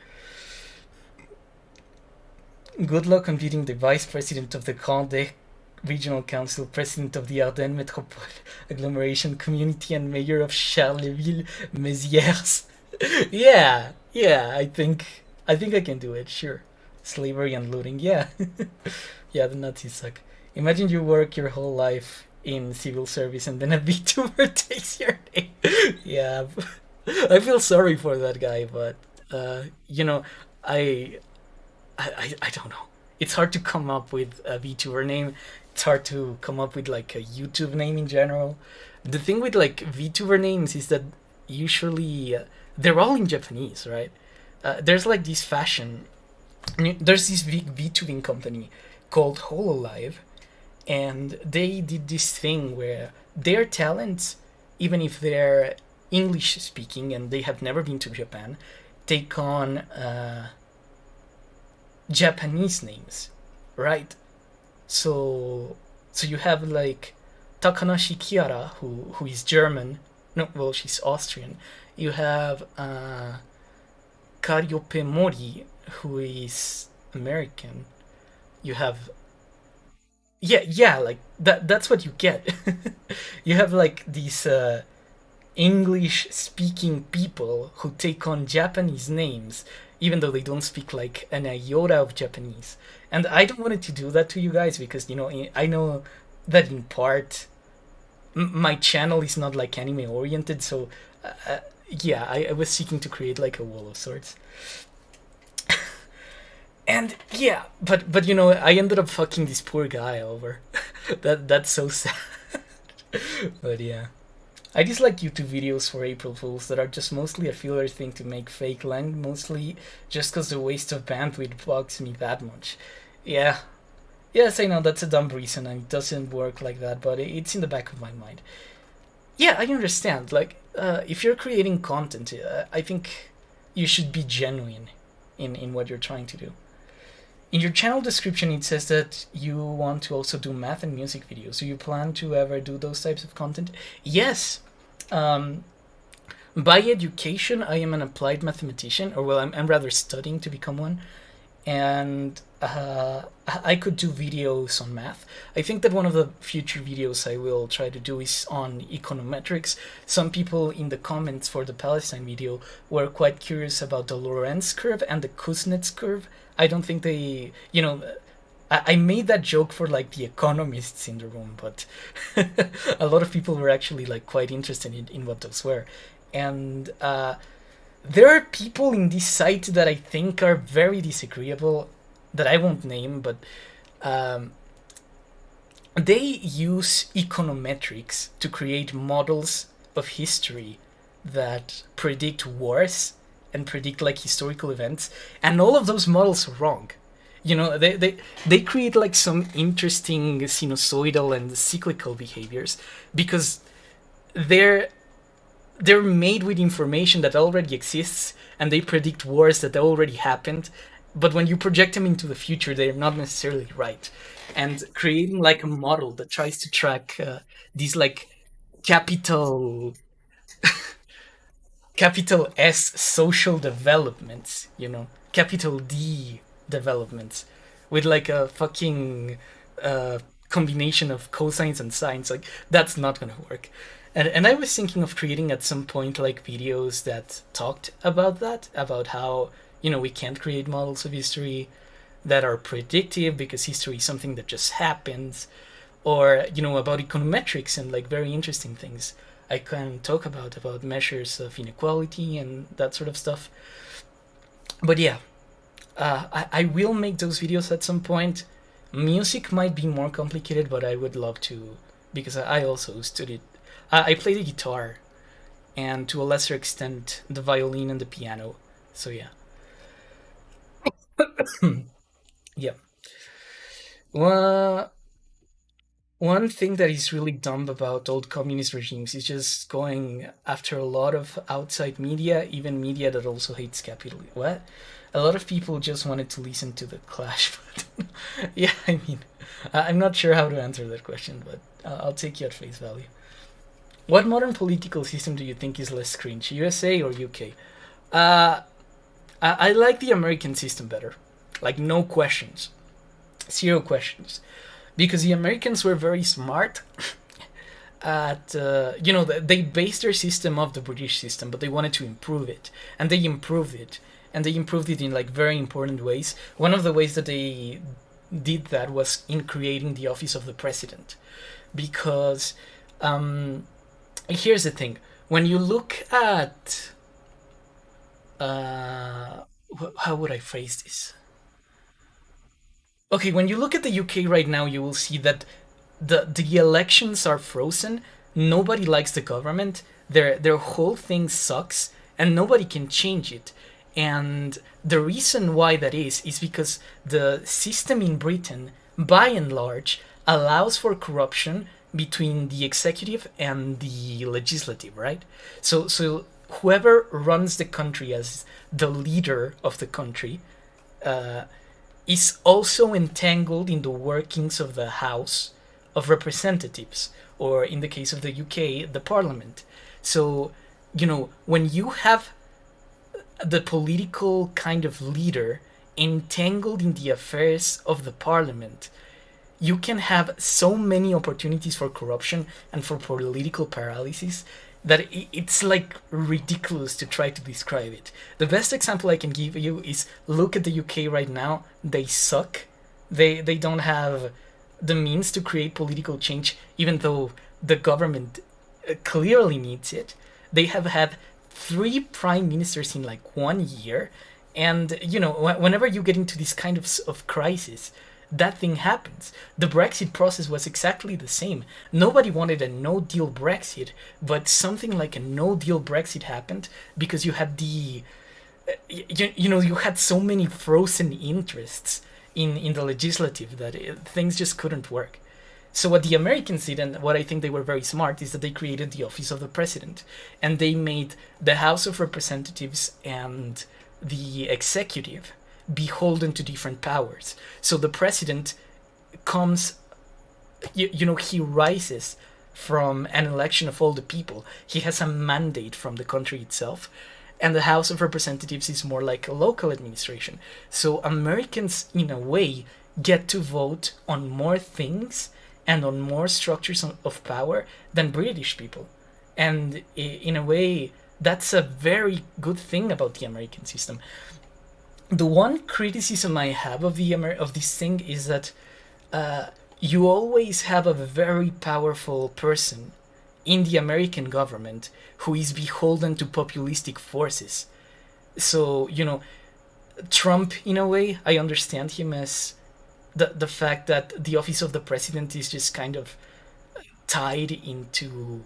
Good luck on beating the vice president of the Condé Regional Council, president of the Ardennes Metropole Agglomeration Community, and mayor of Charleville-Mézières. yeah, I think I can do it. Sure. Slavery and looting. Yeah. Yeah, the Nazis suck. Imagine you work your whole life in civil service and then a VTuber takes your name. Yeah, I feel sorry for that guy, but I don't know. It's hard to come up with a VTuber name. It's hard to come up with like a YouTube name in general. The thing with like VTuber names is that usually they're all in Japanese, right? There's like this fashion. There's this big VTubing company called HoloLive, and they did this thing where their talents, even if they're English speaking and they have never been to Japan, take on Japanese names, right? So you have like Takanashi Kiara, who is German. No, well, she's Austrian. You have Karyope Mori, who is American. You have like that's what you get. You have like these English speaking people who take on Japanese names even though they don't speak like an iota of Japanese. And I don't want to do that to you guys because I know that in part my channel is not like anime oriented, so I was seeking to create like a wall of sorts. And yeah, but you know, I ended up fucking this poor guy over. That's so sad. But yeah. I dislike YouTube videos for April Fools that are just mostly a filler thing to make fake lang, mostly just because the waste of bandwidth bugs me that much. Yeah. Yes, I know that's a dumb reason and it doesn't work like that, but it's in the back of my mind. Yeah, I understand. Like, if you're creating content, I think you should be genuine in what you're trying to do. In your channel description, it says that you want to also do math and music videos. Do you plan to ever do those types of content? Yes. Um, by education, I am an applied mathematician, or well, I'm rather studying to become one, and I could do videos on math. I think that one of the future videos I will try to do is on econometrics. Some people in the comments for the Palestine video were quite curious about the Lorenz curve and the Kuznets curve. I don't think they, you know, I made that joke for like the economists in the room, but a lot of people were actually like quite interested in what those were. And there are people in this site that I think are very disagreeable, that I won't name, but um, they use econometrics to create models of history that predict wars and predict like historical events, and all of those models are wrong. You know, they create like some interesting sinusoidal and cyclical behaviors because they're they're made with information that already exists and they predict wars that already happened, but when you project them into the future they're not necessarily right. And creating like a model that tries to track these like capital capital S social developments, you know, capital D developments, with like a fucking uh, combination of cosines and sines, like that's not gonna work. And I was thinking of creating at some point like videos that talked about that, about how, you know, we can't create models of history that are predictive because history is something that just happens, or you know, about econometrics and like very interesting things I can talk about measures of inequality and that sort of stuff. But yeah, I will make those videos at some point. Music might be more complicated, but I would love to, because I also studied. I play the guitar, and to a lesser extent the violin and the piano. So yeah, yeah. Well, one thing that is really dumb about old communist regimes is just going after a lot of outside media, even media that also hates capitalism. What? A lot of people just wanted to listen to the Clash, but yeah, I mean, I'm not sure how to answer that question, but I'll take you at face value. What modern political system do you think is less cringe, USA or UK? Uh, I like the American system better. Like, no questions. Zero questions. Because the Americans were very smart at, you know, they based their system off the British system, but they wanted to improve it. And they improved it. And they improved it in, like, very important ways. One of the ways that they did that was in creating the office of the president. Because, here's the thing. When you look at, how would I phrase this? Okay, when you look at the UK right now, you will see that the elections are frozen. Nobody likes the government. Their whole thing sucks, and nobody can change it. And the reason why that is because the system in Britain, by and large, allows for corruption between the executive and the legislative, right? So whoever runs the country as the leader of the country uh, is also entangled in the workings of the House of Representatives, or in the case of the UK, the Parliament. So, you know, when you have the political kind of leader entangled in the affairs of the Parliament, you can have so many opportunities for corruption and for political paralysis that it's like ridiculous to try to describe it. The best example I can give you is look at the UK right now. They suck. They don't have the means to create political change, even though the government clearly needs it. They have had three prime ministers in like 1 year, And whenever you get into this kind of crisis, that thing happens. The Brexit process was exactly the same. Nobody wanted a no deal Brexit, but something like a no deal Brexit happened because you had you had so many frozen interests in the legislative that things just couldn't work. So what the Americans did, and what I think they were very smart, is that they created the office of the president, and they made the House of Representatives and the executive beholden to different powers. So the president comes, he rises from an election of all the people. He has a mandate from the country itself. And the House of Representatives is more like a local administration. So Americans, in a way, get to vote on more things and on more structures of power than British people. And in a way, that's a very good thing about the American system. The one criticism I have of this thing is that you always have a very powerful person in the American government who is beholden to populistic forces. So, Trump, in a way, I understand him as the fact that the office of the president is just kind of tied into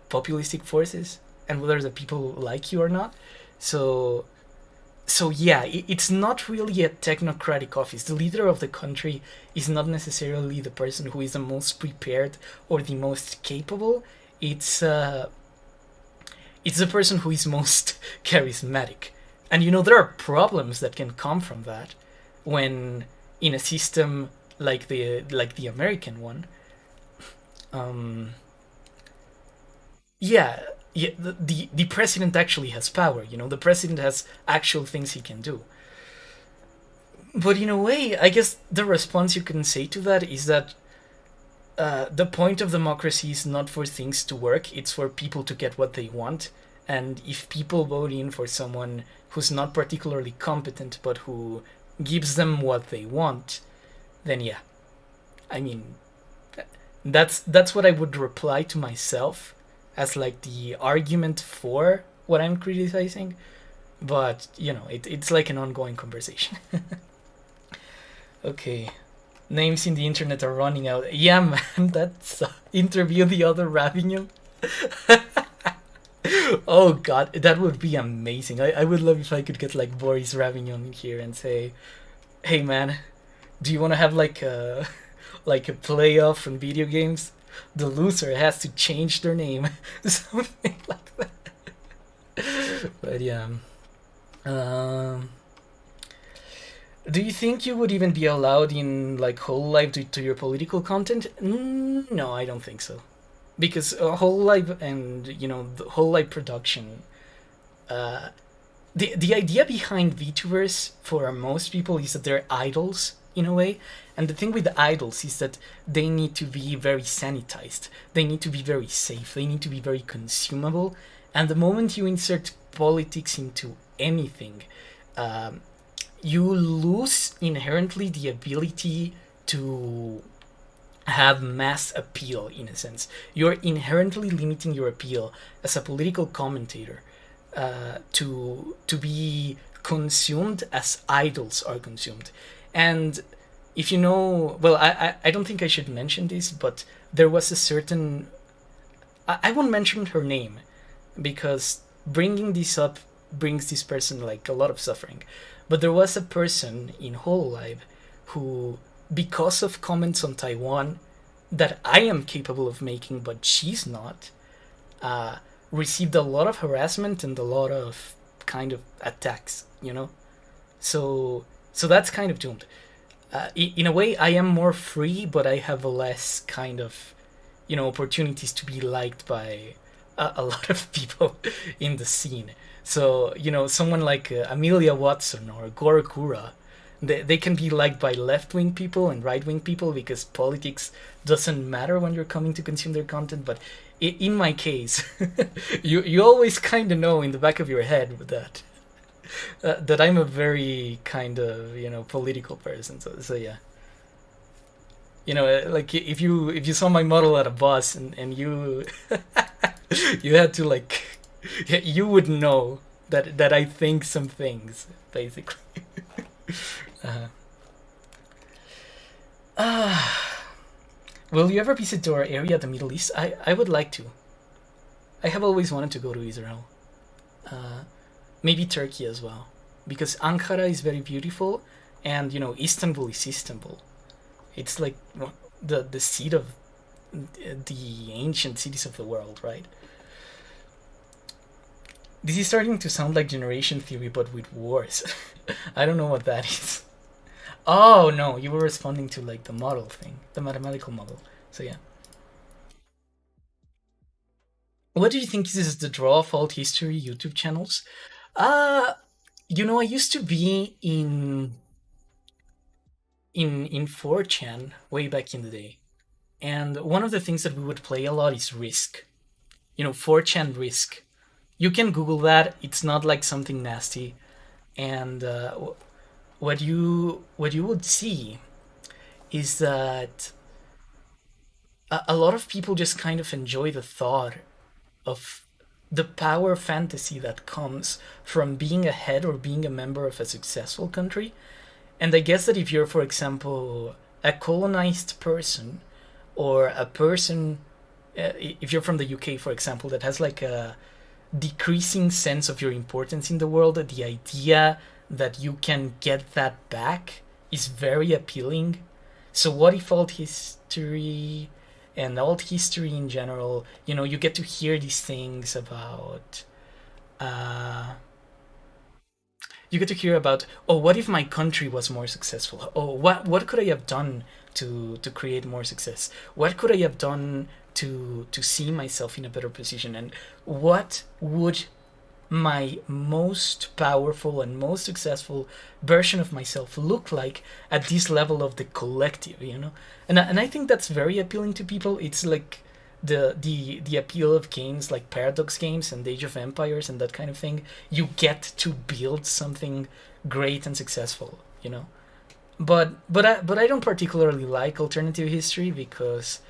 populistic forces and whether the people like you or not. So yeah, it's not really a technocratic office. The leader of the country is not necessarily the person who is the most prepared or the most capable. It's the person who is most charismatic. And there are problems that can come from that when in a system like the American one. Yeah, the president actually has power. The president has actual things he can do. But in a way, I guess the response you can say to that is that the point of democracy is not for things to work, it's for people to get what they want. And if people vote in for someone who's not particularly competent but who gives them what they want, then yeah. I mean, that's what I would reply to myself as like the argument for what I'm criticizing. But, it's like an ongoing conversation. Okay. Names in the internet are running out. Yeah, man, that's interview the other Ravignon. Oh god, that would be amazing. I would love if I could get like Boris Ravignon in here and say, hey man, do you want to have like a playoff in video games? The loser has to change their name. Something like that. But yeah. Do you think you would even be allowed in like whole life to your political content? No, I don't think so. Because whole life and the whole life production, the idea behind VTubers for most people is that they're idols in a way. And the thing with the idols is that they need to be very sanitized. They need to be very safe. They need to be very consumable. And the moment you insert politics into anything, you lose inherently the ability to have mass appeal, in a sense. You're inherently limiting your appeal as a political commentator to be consumed as idols are consumed. And if you know, well, I don't think I should mention this, but there was a certain, I won't mention her name because bringing this up brings this person like a lot of suffering. But there was a person in Hololive who, because of comments on Taiwan that I am capable of making, but she's not, received a lot of harassment and a lot of kind of attacks, So that's kind of doomed. In a way, I am more free, but I have less kind of, opportunities to be liked by a lot of people in the scene. So, someone like Amelia Watson or Gorokura, they can be liked by left-wing people and right-wing people because politics doesn't matter when you're coming to consume their content. But in my case, you always kind of know in the back of your head that that I'm a very kind of political person. So yeah, like if you saw my model at a bus and you you had to like you would know that I think some things, basically. uh, will you ever visit our area, the Middle East? I would like to. I have always wanted to go to Israel. Uh, Maybe Turkey as well, because Ankara is very beautiful, and Istanbul is Istanbul. It's like the seat of the ancient cities of the world, right? This is starting to sound like generation theory, but with wars. I don't know what that is. Oh no, you were responding to like the model thing, the mathematical model. So yeah. What do you think is the draw of alt history YouTube channels? Uh I used to be in 4chan way back in the day. And one of the things that we would play a lot is Risk. 4chan Risk. You can Google that. It's not like something nasty. And what you would see is that a lot of people just kind of enjoy the thought of the power fantasy that comes from being a head or being a member of a successful country. And I guess that if you're, for example, a colonized person, or a person, if you're from the UK, for example, that has like a decreasing sense of your importance in the world, the idea that you can get that back is very appealing. So, what if alt history and alt history in general, you get to hear these things about. Uh, you get to hear about, oh, what if my country was more successful? Oh, what could I have done to create more success? What could I have done to see myself in a better position? And what would my most powerful and most successful version of myself look like at this level of the collective? And I think that's very appealing to people. It's like the appeal of games like Paradox games and Age of Empires and that kind of thing. You get to build something great and successful. But I don't particularly like alternative history because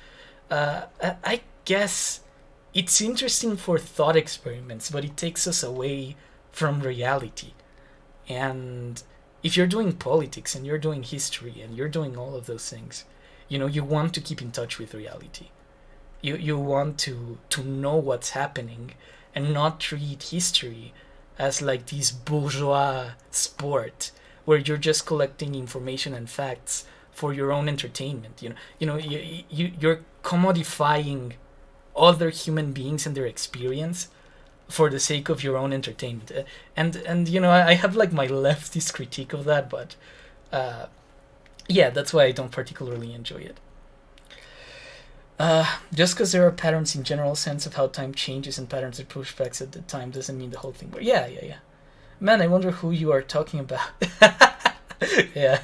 I guess it's interesting for thought experiments, but it takes us away from reality. And if you're doing politics and you're doing history and you're doing all of those things, you want to keep in touch with reality. You want to know what's happening and not treat history as like this bourgeois sport where you're just collecting information and facts for your own entertainment. You're commodifying other human beings and their experience for the sake of your own entertainment. And I have like my leftist critique of that, but yeah, that's why I don't particularly enjoy it. Just because there are patterns in general sense of how time changes and patterns that push backs at the time doesn't mean the whole thing. But yeah. Man, I wonder who you are talking about. Yeah.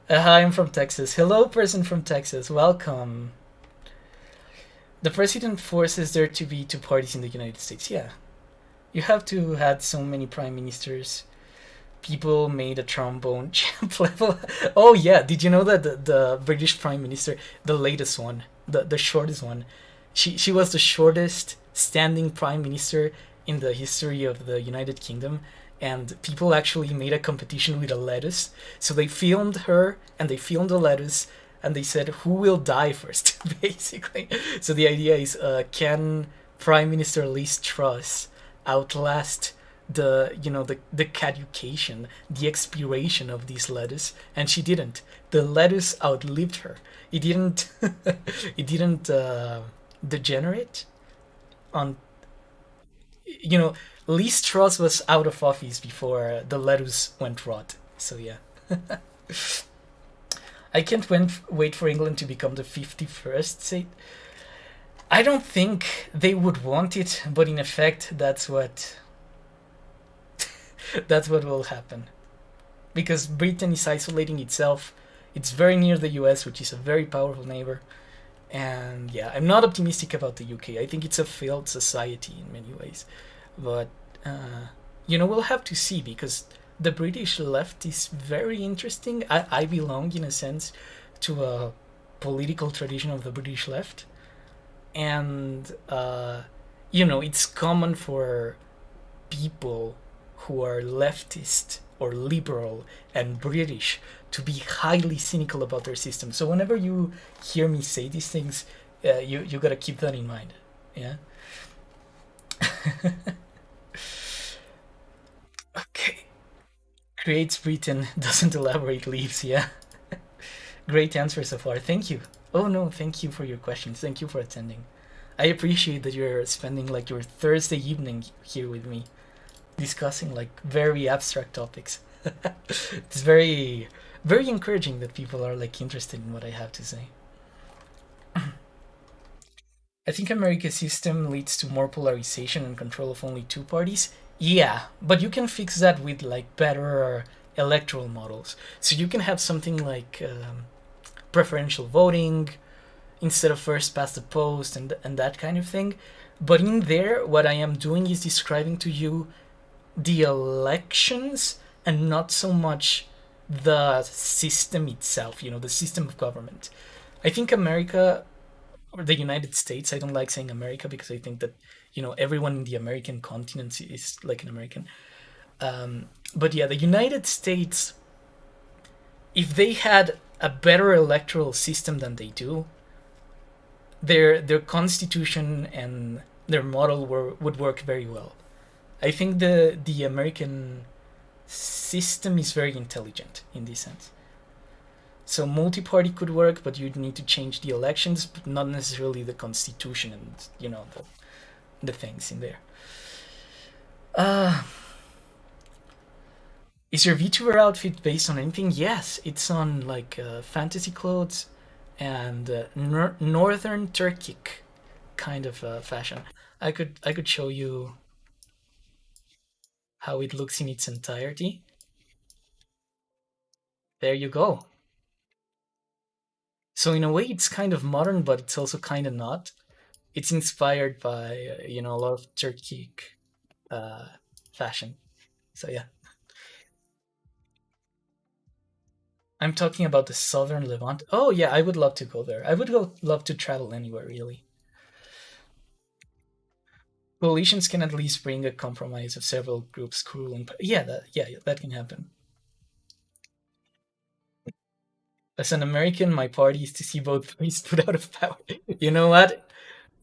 Hi, I'm from Texas. Hello, person from Texas. Welcome. The president forces there to be two parties in the United States. Yeah. You have to had so many prime ministers. People made a trombone champ level. Oh yeah, did you know that the British Prime Minister, the latest one, the shortest one, she was the shortest standing Prime Minister in the history of the United Kingdom, and people actually made a competition with a lettuce. So they filmed her and they filmed the lettuce, and they said who will die first, basically. So the idea is, can Prime Minister Liz Truss outlast the caducation, the expiration of this lettuce? And she didn't. The lettuce outlived her. It didn't it didn't degenerate on. Liz Truss was out of office before the lettuce went rot. So yeah. I can't wait for England to become the 51st state. I don't think they would want it, but in effect that's what will happen. Because Britain is isolating itself. It's very near the US, which is a very powerful neighbor. And yeah, I'm not optimistic about the UK. I think it's a failed society in many ways. But, we'll have to see, because the British left is very interesting. I belong, in a sense, to a political tradition of the British left. And, it's common for people who are leftist or liberal and British to be highly cynical about their system. So whenever you hear me say these things, you gotta keep that in mind. Yeah. Okay. Creates Britain, doesn't elaborate, leaves. Yeah. Great answer so far. Thank you. Oh no, thank you for your questions. Thank you for attending. I appreciate that you're spending like your Thursday evening here with me, discussing like very abstract topics. It's very encouraging that people are like interested in what I have to say. I think America's system leads to more polarization and control of only two parties. Yeah, but you can fix that with like better electoral models. So you can have something like preferential voting instead of first past the post and that kind of thing. But in there, what I am doing is describing to you the elections and not so much the system itself, the system of government. I think America or the United States, I don't like saying America because I think that, everyone in the American continent is like an American. But yeah, the United States, if they had a better electoral system than they do, their constitution and their model would work very well. I think the American system is very intelligent in this sense. So multi-party could work, but you'd need to change the elections, but not necessarily the constitution and the things in there. Uh, is your VTuber outfit based on anything? Yes, it's on like fantasy clothes and northern Turkic kind of fashion. I could show you how it looks in its entirety. There you go. So in a way, it's kind of modern, but it's also kind of not. It's inspired by a lot of Turkic uh, fashion. So yeah, I'm talking about the southern Levant. Oh yeah, I would love to go there. I would love to travel anywhere really. Coalitions can at least bring a compromise of several groups ruling. Yeah, that can happen. As an American, my party is to see both parties put out of power. You know what?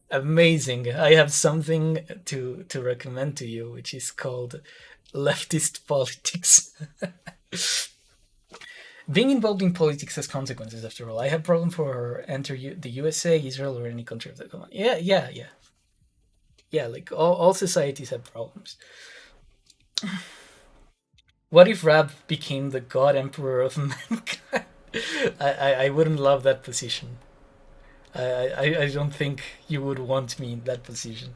Amazing. I have something to recommend to you, which is called leftist politics. Being involved in politics has consequences. After all, I have problem for enter the USA, Israel, or any country of the common. Yeah. Like all societies have problems. What if Rab became the god emperor of mankind? I wouldn't love that position. I don't think you would want me in that position.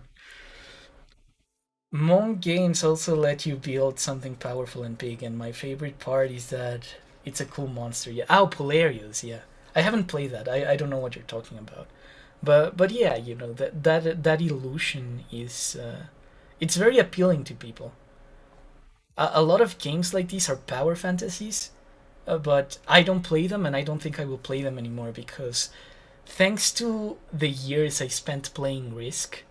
Mon games also let you build something powerful and big, and my favorite part is that it's a cool monster. Yeah. Oh, Polarius. Yeah. I haven't played that. I don't know what you're talking about. But yeah, that illusion is it's very appealing to people. A lot of games like these are power fantasies, but I don't play them, and I don't think I will play them anymore because thanks to the years I spent playing Risk,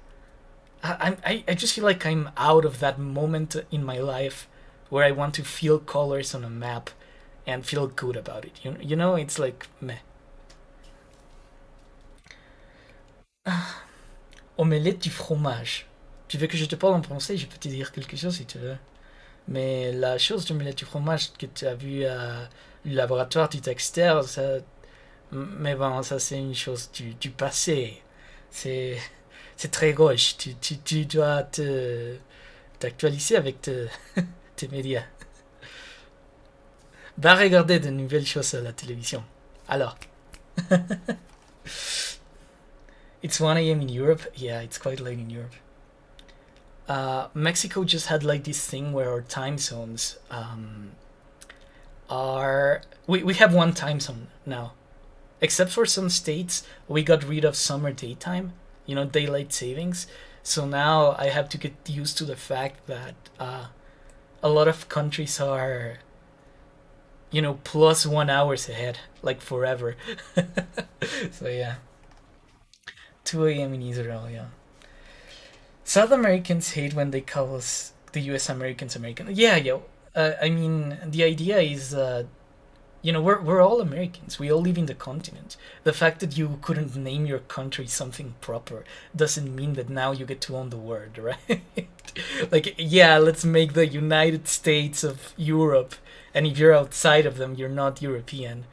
I just feel like I'm out of that moment in my life where I want to feel colors on a map and feel good about it. It's like meh. Omelette du fromage. Tu veux que je te parle en français? Je peux te dire quelque chose si tu veux. Mais la chose d'omelette du fromage que tu as vu à le laboratoire du Dexter, ça, mais bon, ça c'est une chose du passé. C'est c'est très gauche. Tu dois t'actualiser avec tes médias. Va regarder de nouvelles choses à la télévision. Alors, it's 1 a.m. in Europe. Yeah, it's quite late in Europe. Mexico just had like this thing where our time zones are we have one time zone now, except for some states we got rid of summer daytime, daylight savings. So now I have to get used to the fact that a lot of countries are plus 1 hours ahead, like forever. So yeah, 2 a.m. in Israel. Yeah. South Americans hate when they the U.S. Americans American. Yeah, yeah. I mean, the idea is, we're all Americans. We all live in the continent. The fact that you couldn't name your country something proper doesn't mean that now you get to own the word, right? Like, yeah, let's make the United States of Europe, and if you're outside of them, you're not European.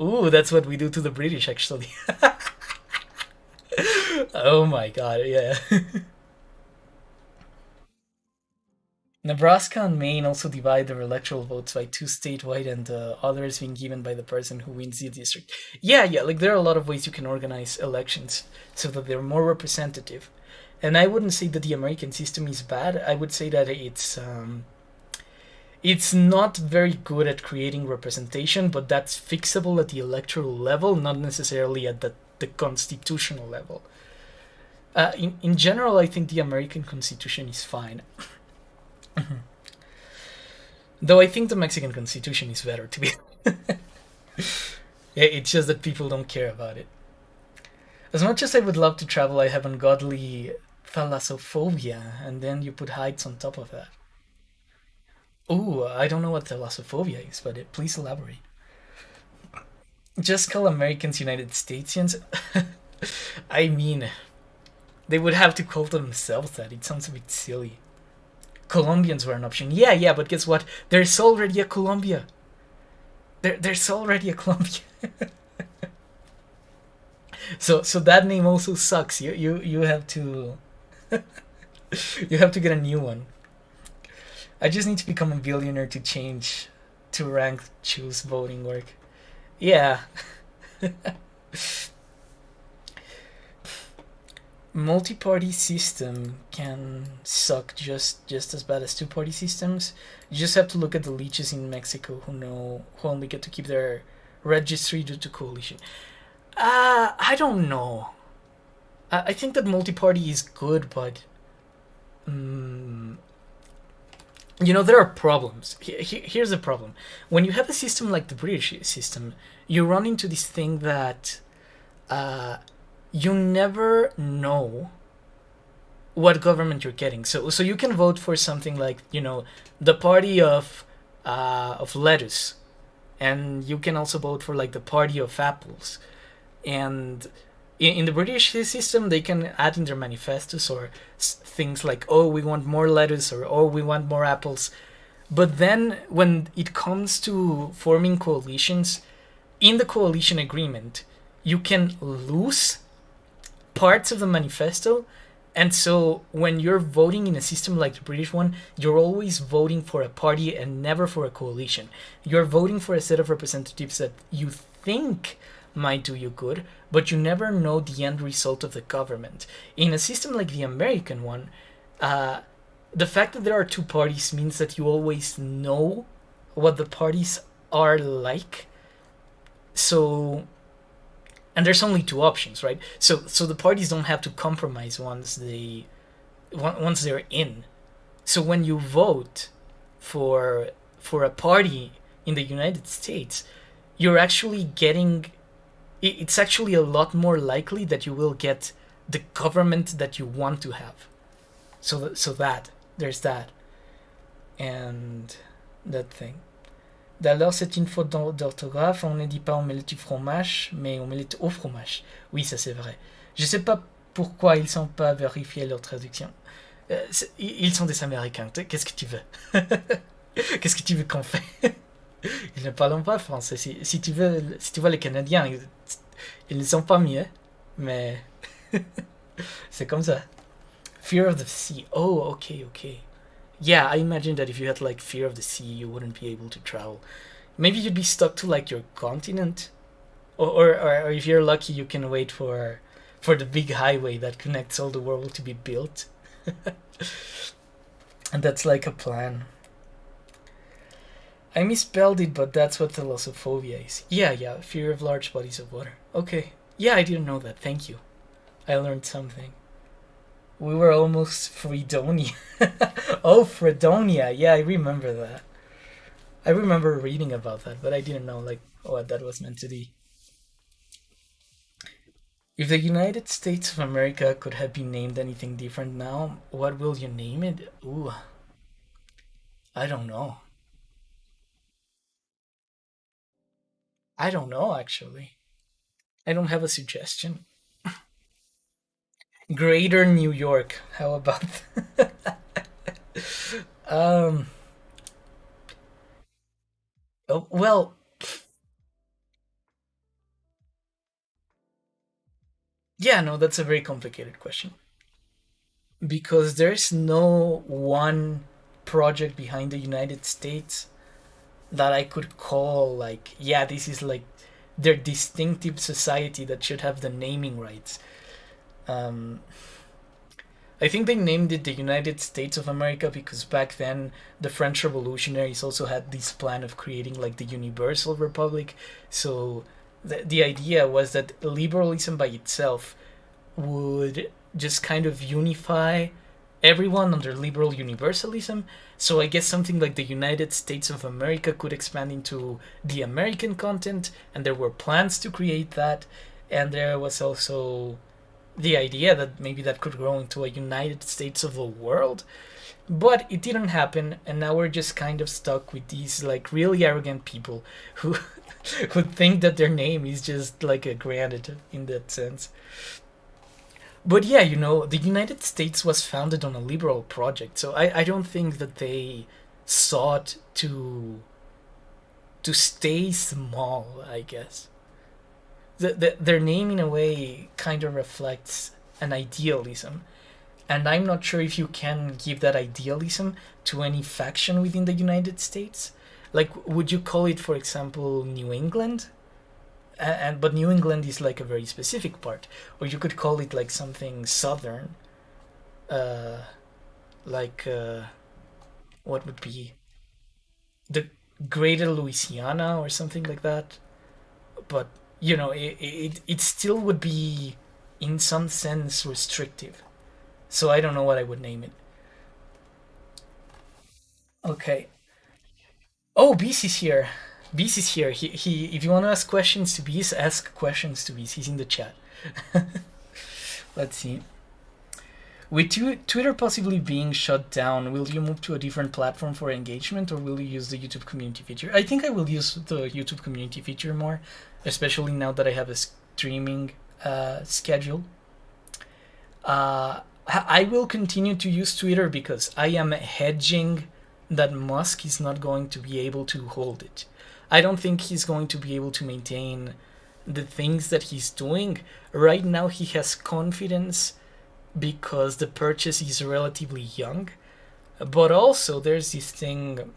Ooh, that's what we do to the British, actually. Oh my god, yeah. Nebraska and Maine also divide their electoral votes by two statewide and others being given by the person who wins the district. Yeah, yeah, like there are a lot of ways you can organize elections so that they're more representative. And I wouldn't say that the American system is bad. I would say that it's not very good at creating representation, but that's fixable at the electoral level, not necessarily at the constitutional level. In general, I think the American Constitution is fine. Though I think the Mexican Constitution is better, to be. It's just that people don't care about it. As much as I would love to travel, I have ungodly thalassophobia, and then you put heights on top of that. Ooh, I don't know what thalassophobia is, but please elaborate. Just call Americans United Statesians. I mean, they would have to call themselves that. It sounds a bit silly. Colombians were an option. Yeah, yeah, but guess what? There's already a Colombia. There's already a Colombia. So that name also sucks. You have to you have to get a new one. I just need to become a billionaire to change to rank choose voting work. Yeah. Multi-party system can suck just as bad as two-party systems. You just have to look at the leeches in Mexico who only get to keep their registry due to coalition. I don't know. I think that multi-party is good, but there are problems. Here's the problem: when you have a system like the British system, you run into this thing that you never know what government you're getting. So you can vote for something like the party of lettuce, and you can also vote for like the party of apples. And in the British system, they can add in their manifestos or things like, oh, we want more lettuce, or oh, we want more apples. But then when it comes to forming coalitions, in the coalition agreement, you can lose parts of the manifesto. And so when you're voting in a system like the British one, you're always voting for a party and never for a coalition. You're voting for a set of representatives that you think might do you good, but you never know the end result of the government. In a system like the American one, the fact that there are two parties means that you always know what the parties are like. So, and there's only two options, right? So the parties don't have to compromise once they're in. So when you vote for a party in the United States, you're actually getting. It's actually a lot more likely that you will get the government that you want to have. So that there's that, and that thing. D'ailleurs, c'est une faute d'orthographe. On ne dit pas omelette du fromage, mais omelette au fromage. Oui, ça c'est vrai. Je sais pas pourquoi ils sont pas vérifiés leur traduction. Ils sont des Américains. Qu'est-ce que tu veux? Qu'est-ce que tu veux qu'on fait? Ils ne parlent pas français. Si tu vois les Canadiens, ils ne sont pas mieux, mais c'est comme ça. Fear of the sea. Oh, okay. Yeah, I imagine that if you had like fear of the sea, you wouldn't be able to travel. Maybe you'd be stuck to like your continent, or if you're lucky, you can wait for the big highway that connects all the world to be built. And that's like a plan. I misspelled it, but that's what thalassophobia is. Yeah, fear of large bodies of water. Okay. Yeah, I didn't know that. Thank you. I learned something. We were almost Fredonia. Oh, Fredonia. Yeah, I remember that. I remember reading about that, but I didn't know like what that was meant to be. If the United States of America could have been named anything different now, what will you name it? Ooh, I don't know. I don't know, actually. I don't have a suggestion. Greater New York. How about um oh, well, yeah, no, that's a very complicated question because there's no one project behind the United States that I could call like, yeah, this is like their distinctive society that should have the naming rights. Um, I think they named it the United States of America because back then the French revolutionaries also had this plan of creating like the Universal Republic. So the idea was that liberalism by itself would just kind of unify everyone under liberal universalism. So I guess something like the United States of America could expand into the American continent, and there were plans to create that. And there was also the idea that maybe that could grow into a United States of the world. But it didn't happen, and now we're just kind of stuck with these like really arrogant people who who think that their name is just like a granted in that sense. But yeah, the United States was founded on a liberal project, so I don't think that they sought to stay small, I guess. Their name, in a way, kind of reflects an idealism. And I'm not sure if you can give that idealism to any faction within the United States. Like, would you call it, for example, New England? And but New England is like a very specific part, or you could call it like something southern, uh, like what would be the Greater Louisiana or something like that. But it still would be in some sense restrictive. So I don't know what I would name it. Okay. Oh, Beace is here. Beace is here. He. If you want to ask questions to Beace, ask questions to Beace. He's in the chat. Let's see. With Twitter possibly being shut down, will you move to a different platform for engagement, or will you use the YouTube community feature? I think I will use the YouTube community feature more, especially now that I have a streaming schedule. I will continue to use Twitter because I am hedging that Musk is not going to be able to hold it. I don't think he's going to be able to maintain the things that he's doing. Right now, he has confidence because the purchase is relatively young. But also, there's this thing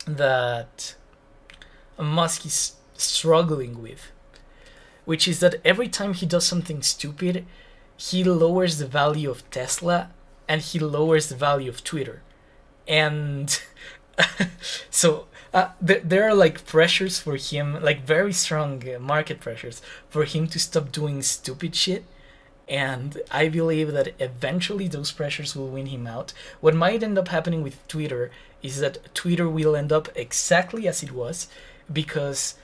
that Musk is struggling with, which is that every time he does something stupid, he lowers the value of Tesla and he lowers the value of Twitter. And so there are like pressures for him, like very strong market pressures for him to stop doing stupid shit. And I believe that eventually those pressures will win him out. What might end up happening with Twitter is that Twitter will end up exactly as it was, because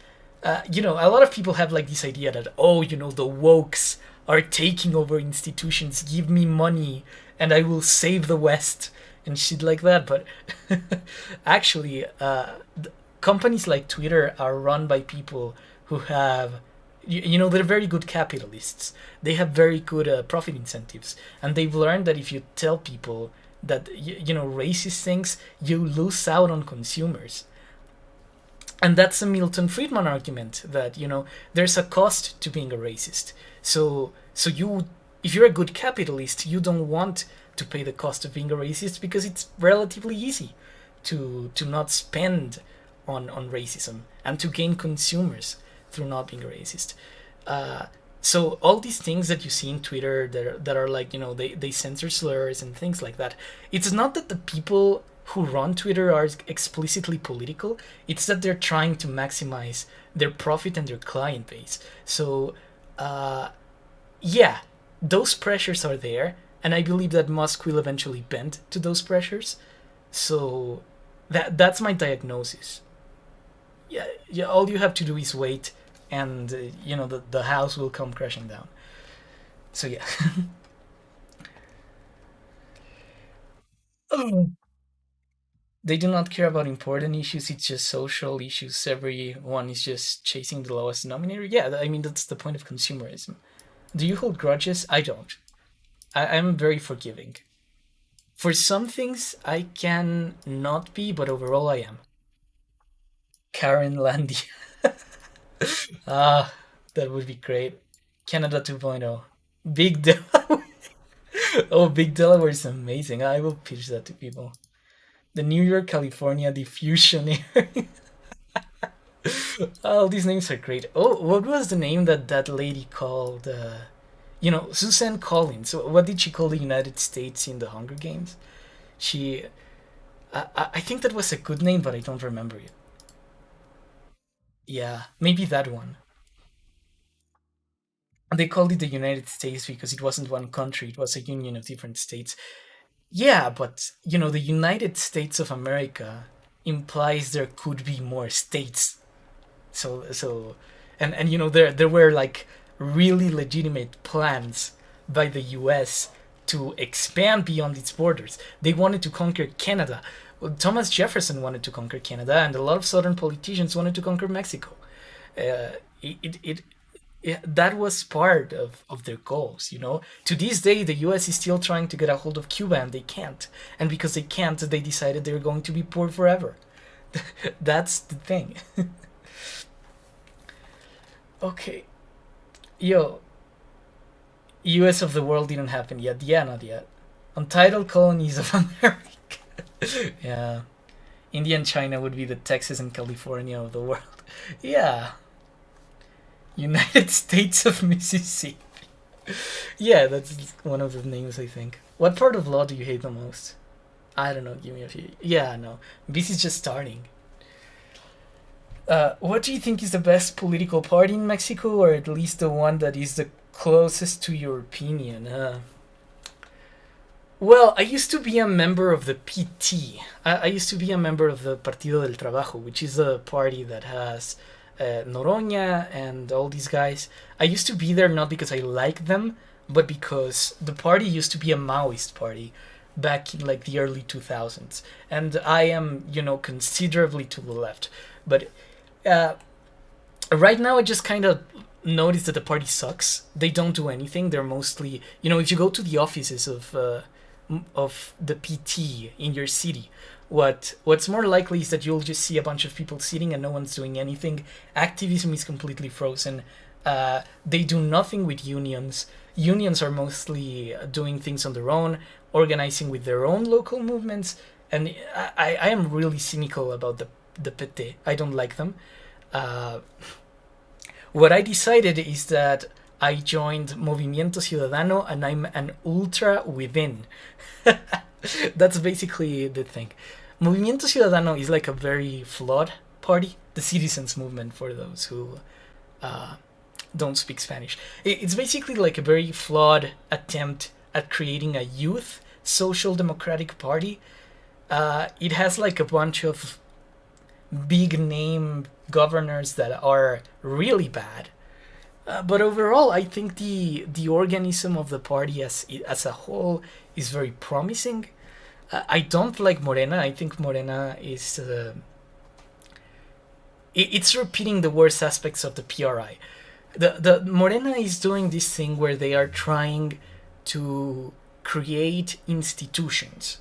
a lot of people have like this idea that, oh, the wokes are taking over institutions, give me money and I will save the West and shit like that. But actually, companies like Twitter are run by people who have, they're very good capitalists. They have very good profit incentives, and they've learned that if you tell people that racist things, you lose out on consumers. And that's a Milton Friedman argument that there's a cost to being a racist. So you, if you're a good capitalist, you don't want to pay the cost of being a racist because it's relatively easy to not spend on racism and to gain consumers through not being a racist. So all these things that you see in Twitter that are like, they censor slurs and things like that. It's not that the people who run Twitter are explicitly political. It's that they're trying to maximize their profit and their client base. So, yeah, those pressures are there, and I believe that Musk will eventually bend to those pressures. So, that's my diagnosis. Yeah. All you have to do is wait, and the house will come crashing down. So yeah. Oh. They do not care about important issues. It's just social issues. Everyone is just chasing the lowest denominator. Yeah, I mean that's the point of consumerism. Do you hold grudges? I don't. I'm very forgiving. For some things, I can not be, but overall, I am. Karen Landy. Ah, that would be great. Canada 2.0. Big Delaware. Oh, Big Delaware is amazing. I will pitch that to people. The New York, California diffusion area. Oh, these names are great. Oh, what was the name that that lady called? Suzanne Collins. What did she call the United States in the Hunger Games? She, I think that was a good name, but I don't remember it. Yeah, maybe that one. They called it the United States because it wasn't one country; it was a union of different states. Yeah, but the United States of America implies there could be more states. So, and there were like really legitimate plans by the U.S. to expand beyond its borders. They wanted to conquer Canada. Well, Thomas Jefferson wanted to conquer Canada, and a lot of Southern politicians wanted to conquer Mexico. That was part of their goals. To this day, the U.S. is still trying to get a hold of Cuba, and they can't. And because they can't, they decided they're going to be poor forever. That's the thing. Okay, yo, U.S. of the world didn't happen yet. Yeah, not yet. Untitled colonies of America. Yeah, India and China would be the Texas and California of the world. Yeah, United States of Mississippi. Yeah, that's one of the names I think. What part of law do you hate the most? I don't know. Give me a few. Yeah, no. This is just starting. What do you think is the best political party in Mexico, or at least the one that is the closest to your opinion? Well, I used to be a member of the PT. I used to be a member of the Partido del Trabajo, which is a party that has Noroña and all these guys. I used to be there not because I like them, but because the party used to be a Maoist party back in like the early 2000s. And I am, considerably to the left. But uh, right now I just kind of notice that the party sucks. They don't do anything. They're mostly, if you go to the offices of the PT in your city, what's more likely is that you'll just see a bunch of people sitting and no one's doing anything. Activism is completely frozen. They do nothing with unions. Unions are mostly doing things on their own, organizing with their own local movements, and I am really cynical about the PT. I don't like them. Uh, what I decided is that I joined Movimiento Ciudadano and I'm an ultra within. That's basically the thing. Movimiento Ciudadano is like a very flawed party, the citizens movement for those who uh, don't speak Spanish. It's basically like a very flawed attempt at creating a youth social democratic party. It has like a bunch of big name governors that are really bad. But overall, I think the organism of the party as a whole is very promising. I don't like Morena. I think Morena is it's repeating the worst aspects of the PRI. The Morena is doing this thing where they are trying to create institutions.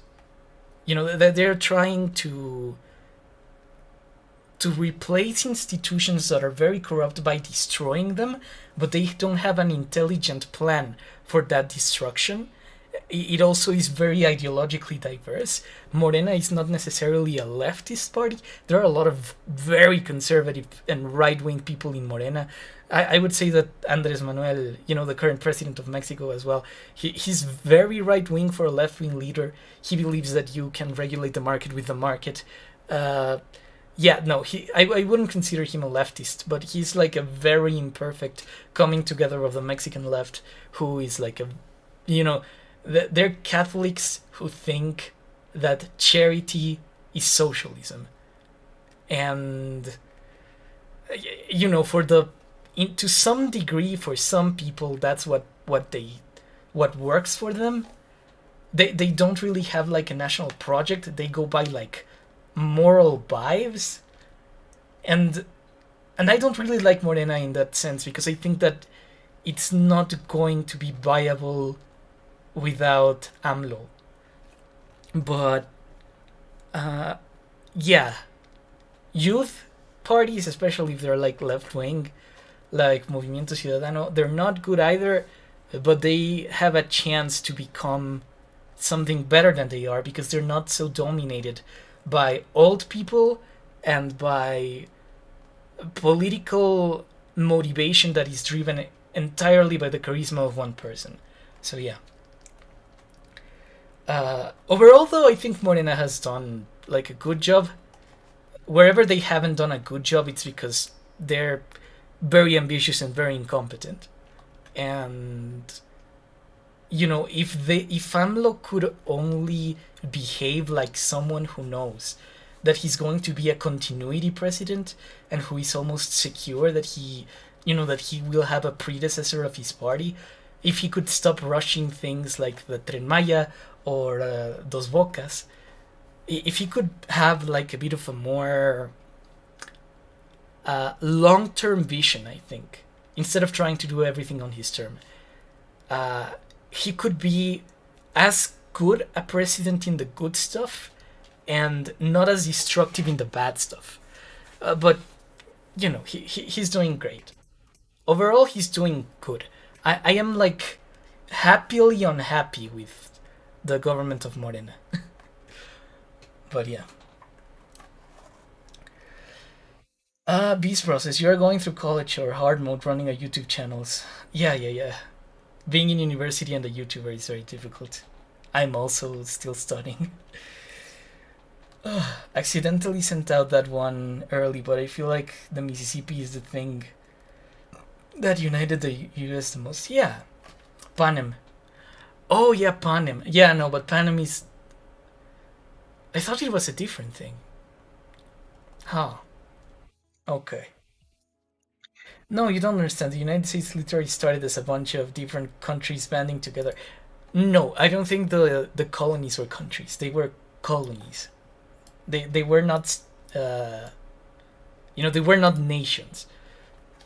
They're trying to replace institutions that are very corrupt by destroying them, but they don't have an intelligent plan for that destruction. It also is very ideologically diverse. Morena is not necessarily a leftist party. There are a lot of very conservative and right wing people in Morena. I would say that Andres Manuel, the current president of Mexico as well, he's very right wing for a left wing leader. He believes that you can regulate the market with the market. Yeah, no, I wouldn't consider him a leftist, but he's like a very imperfect coming together of the Mexican left, who is like they're Catholics who think that charity is socialism, and for to some degree, for some people, that's what they what works for them. They don't really have like a national project. They go by like moral vibes, and I don't really like Morena in that sense, because I think that it's not going to be viable without AMLO. But yeah, youth parties, especially if they're like left wing, like Movimiento Ciudadano, they're not good either, but they have a chance to become something better than they are, because they're not so dominated by old people and by political motivation that is driven entirely by the charisma of one person. So yeah. Overall, though, I think Morena has done like a good job. Wherever they haven't done a good job, it's because they're very ambitious and very incompetent. And if AMLO could only behave like someone who knows that he's going to be a continuity president, and who is almost secure that he will have a predecessor of his party, if he could stop rushing things like the Tren Maya or Dos Bocas, if he could have like a bit of a more long-term vision, I think, instead of trying to do everything on his term, he could be as good a president in the good stuff and not as destructive in the bad stuff. But he's doing great. Overall, he's doing good. I am like happily unhappy with the government of Morena. But yeah. Beace process. You are going through college or hard mode running a YouTube channels. Yeah. Being in university and a YouTuber is very difficult. I'm also still studying. Accidentally sent out that one early, but I feel like the Mississippi is the thing that united the US the most. Yeah. Panem. Oh yeah, Panem. Yeah, no, but Panem is. I thought it was a different thing. Huh. Okay. No, you don't understand. The United States literally started as a bunch of different countries banding together. No, I don't think the colonies were countries. They were colonies. They were not. They were not nations.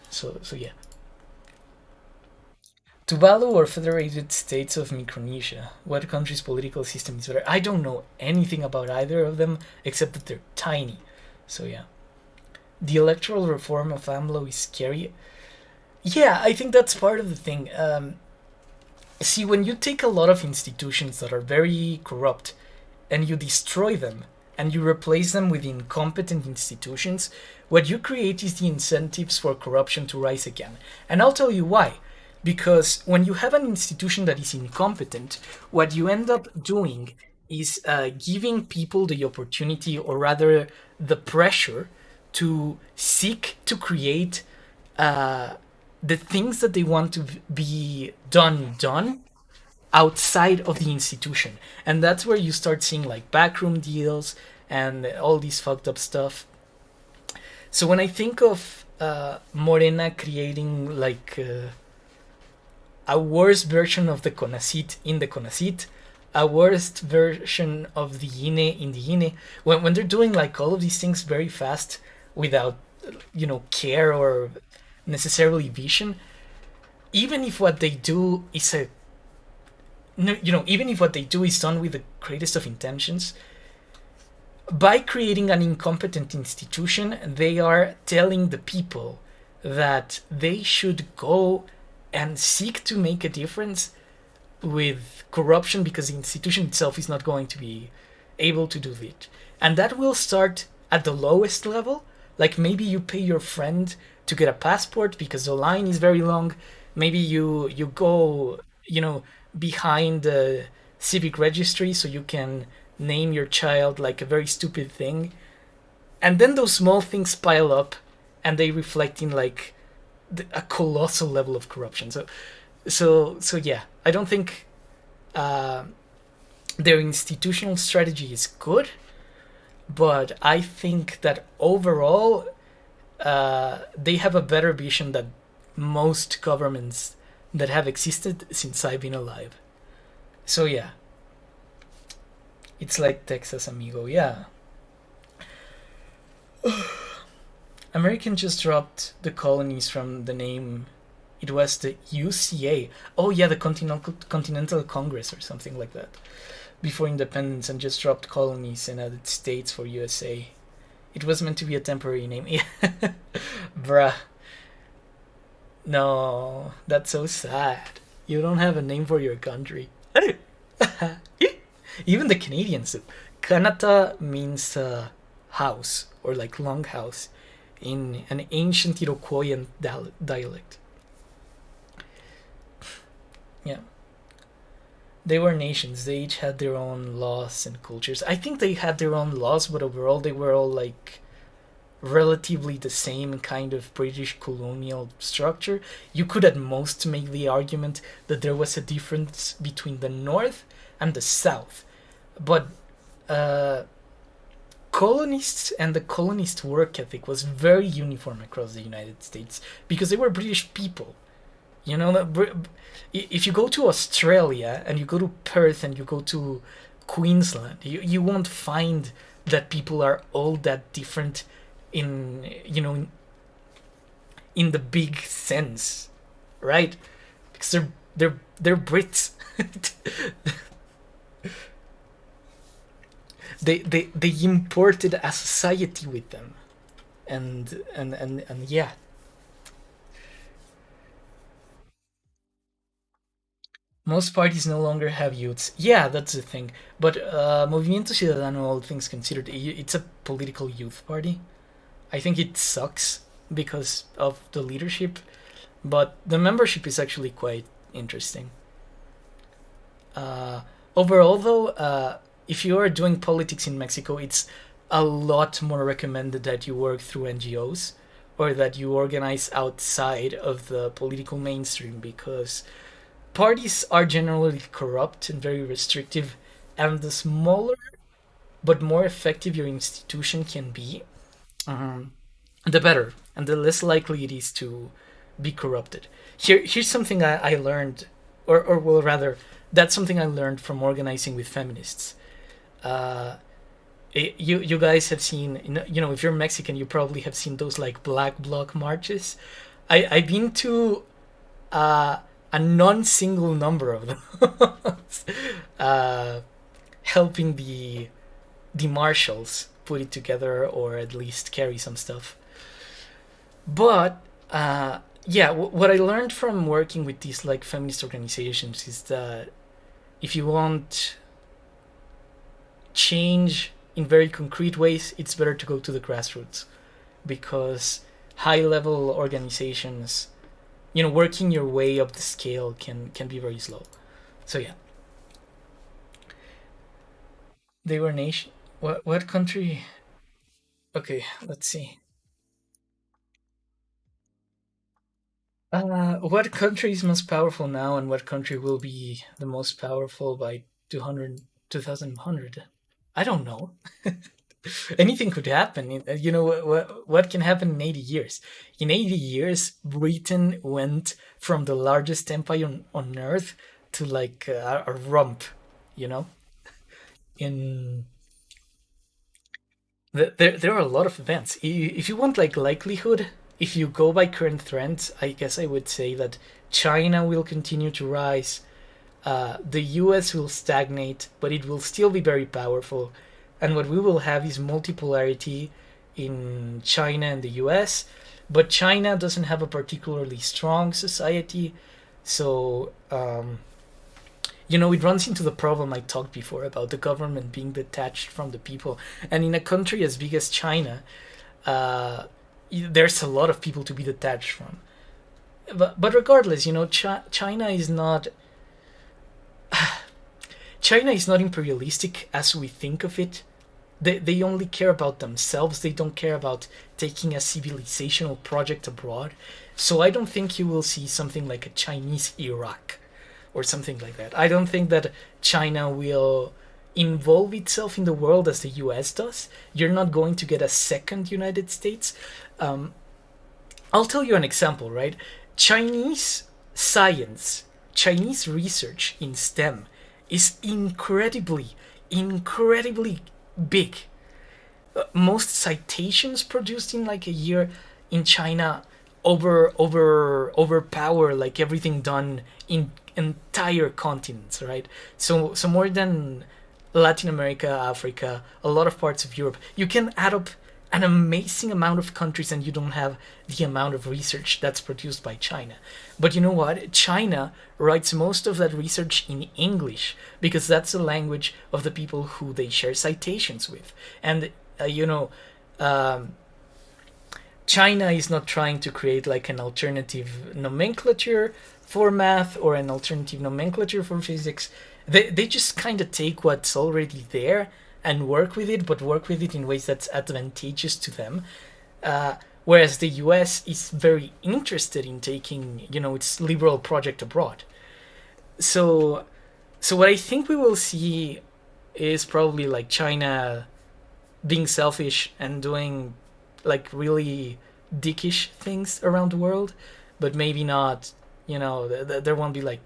So yeah. Tuvalu or Federated States of Micronesia? What country's political system is better? I don't know anything about either of them except that they're tiny. So yeah. The electoral reform of AMLO is scary. Yeah, I think that's part of the thing. See, when you take a lot of institutions that are very corrupt and you destroy them and you replace them with incompetent institutions, what you create is the incentives for corruption to rise again. And I'll tell you why. Because when you have an institution that is incompetent, what you end up doing is giving people the opportunity, or rather the pressure, to seek to create the things that they want to be done outside of the institution. And that's where you start seeing like backroom deals and all this fucked up stuff. So when I think of Morena creating like a worse version of the CONACYT in the CONACYT, a worst version of the INE in the INE, when they're doing like all of these things very fast without care or necessarily vision, even if what they do is even if what they do is done with the greatest of intentions, by creating an incompetent institution, they are telling the people that they should go and seek to make a difference with corruption, because the institution itself is not going to be able to do it. And that will start at the lowest level. Like maybe you pay your friend to get a passport because the line is very long. Maybe you go, behind the civic registry so you can name your child like a very stupid thing. And then those small things pile up and they reflect in like a colossal level of corruption. So yeah, I don't think their institutional strategy is good, but I think that overall they have a better vision than most governments that have existed since I've been alive. So yeah, it's like Texas, amigo. Yeah, American just dropped the colonies from the name. It was the UCA. Oh yeah, the Continental Congress or something like that. Before independence, and just dropped colonies and added states for USA. It was meant to be a temporary name. Bruh. No, that's so sad. You don't have a name for your country. Even the Canadians do. Kanata means house, or like long house, in an ancient Iroquoian dialect. Yeah. They were nations. They each had their own laws and cultures. I think they had their own laws, but overall they were all like relatively the same kind of British colonial structure. You could at most make the argument that there was a difference between the North and the South. But uh, colonists and the colonist work ethic was very uniform across the United States because they were British people. You know, if you go to Australia and you go to Perth and you go to Queensland, you won't find that people are all that different in, in the big sense, right? Because they're Brits. They imported a society with them, and yeah. Most parties no longer have youths. Yeah, that's the thing. But Movimiento Ciudadano, all things considered, it's a political youth party. I think it sucks because of the leadership, but the membership is actually quite interesting. Uh, Overall, though, if you are doing politics in Mexico, it's a lot more recommended that you work through NGOs or that you organize outside of the political mainstream because parties are generally corrupt and very restrictive, and the smaller but more effective your institution can be, um, the better, and the less likely it is to be corrupted. Here's something I learned, or well, rather, that's something I learned from organizing with feminists. Uh, you guys have seen, if you're Mexican, you probably have seen those like black bloc marches. I've been to uh, a non-single number of them, uh, helping the marshals put it together or at least carry some stuff. But yeah, what I learned from working with these like feminist organizations is that if you want change in very concrete ways, it's better to go to the grassroots because high level organizations, working your way up the scale can be very slow. So yeah, they were nation. What country? Okay, let's see. What country is most powerful now, and what country will be the most powerful by 200 2100? I don't know. Anything could happen. What can happen in 80 years? In 80 years, Britain went from the largest empire on earth to like a rump, you know? In there are a lot of events. If you want like likelihood, if you go by current trends, I guess I would say that China will continue to rise. The US will stagnate, but it will still be very powerful. And what we will have is multipolarity in China and the US. But China doesn't have a particularly strong society. So, it runs into the problem I talked before about the government being detached from the people. And in a country as big as China, uh, there's a lot of people to be detached from. But regardless, China is not imperialistic as we think of it. They only care about themselves. They don't care about taking a civilizational project abroad. So I don't think you will see something like a Chinese Iraq or something like that. I don't think that China will involve itself in the world as the US does. You're not going to get a second United States. Um, I'll tell you an example, right? Chinese science, Chinese research in STEM is incredibly big. Most citations produced in like a year in China overpower like everything done in entire continents, right? So more than Latin America, Africa, a lot of parts of Europe. You can add up an amazing amount of countries and you don't have the amount of research that's produced by China. But you know what? China writes most of that research in English because that's the language of the people who they share citations with. And, you know, um, China is not trying to create like an alternative nomenclature for math or an alternative nomenclature for physics. They just kind of take what's already there and work with it, but work with it in ways that's advantageous to them. Whereas the US is very interested in taking, you know, its liberal project abroad. So, so what I think we will see is probably like China being selfish and doing like really dickish things around the world, but maybe not. You know, there won't be like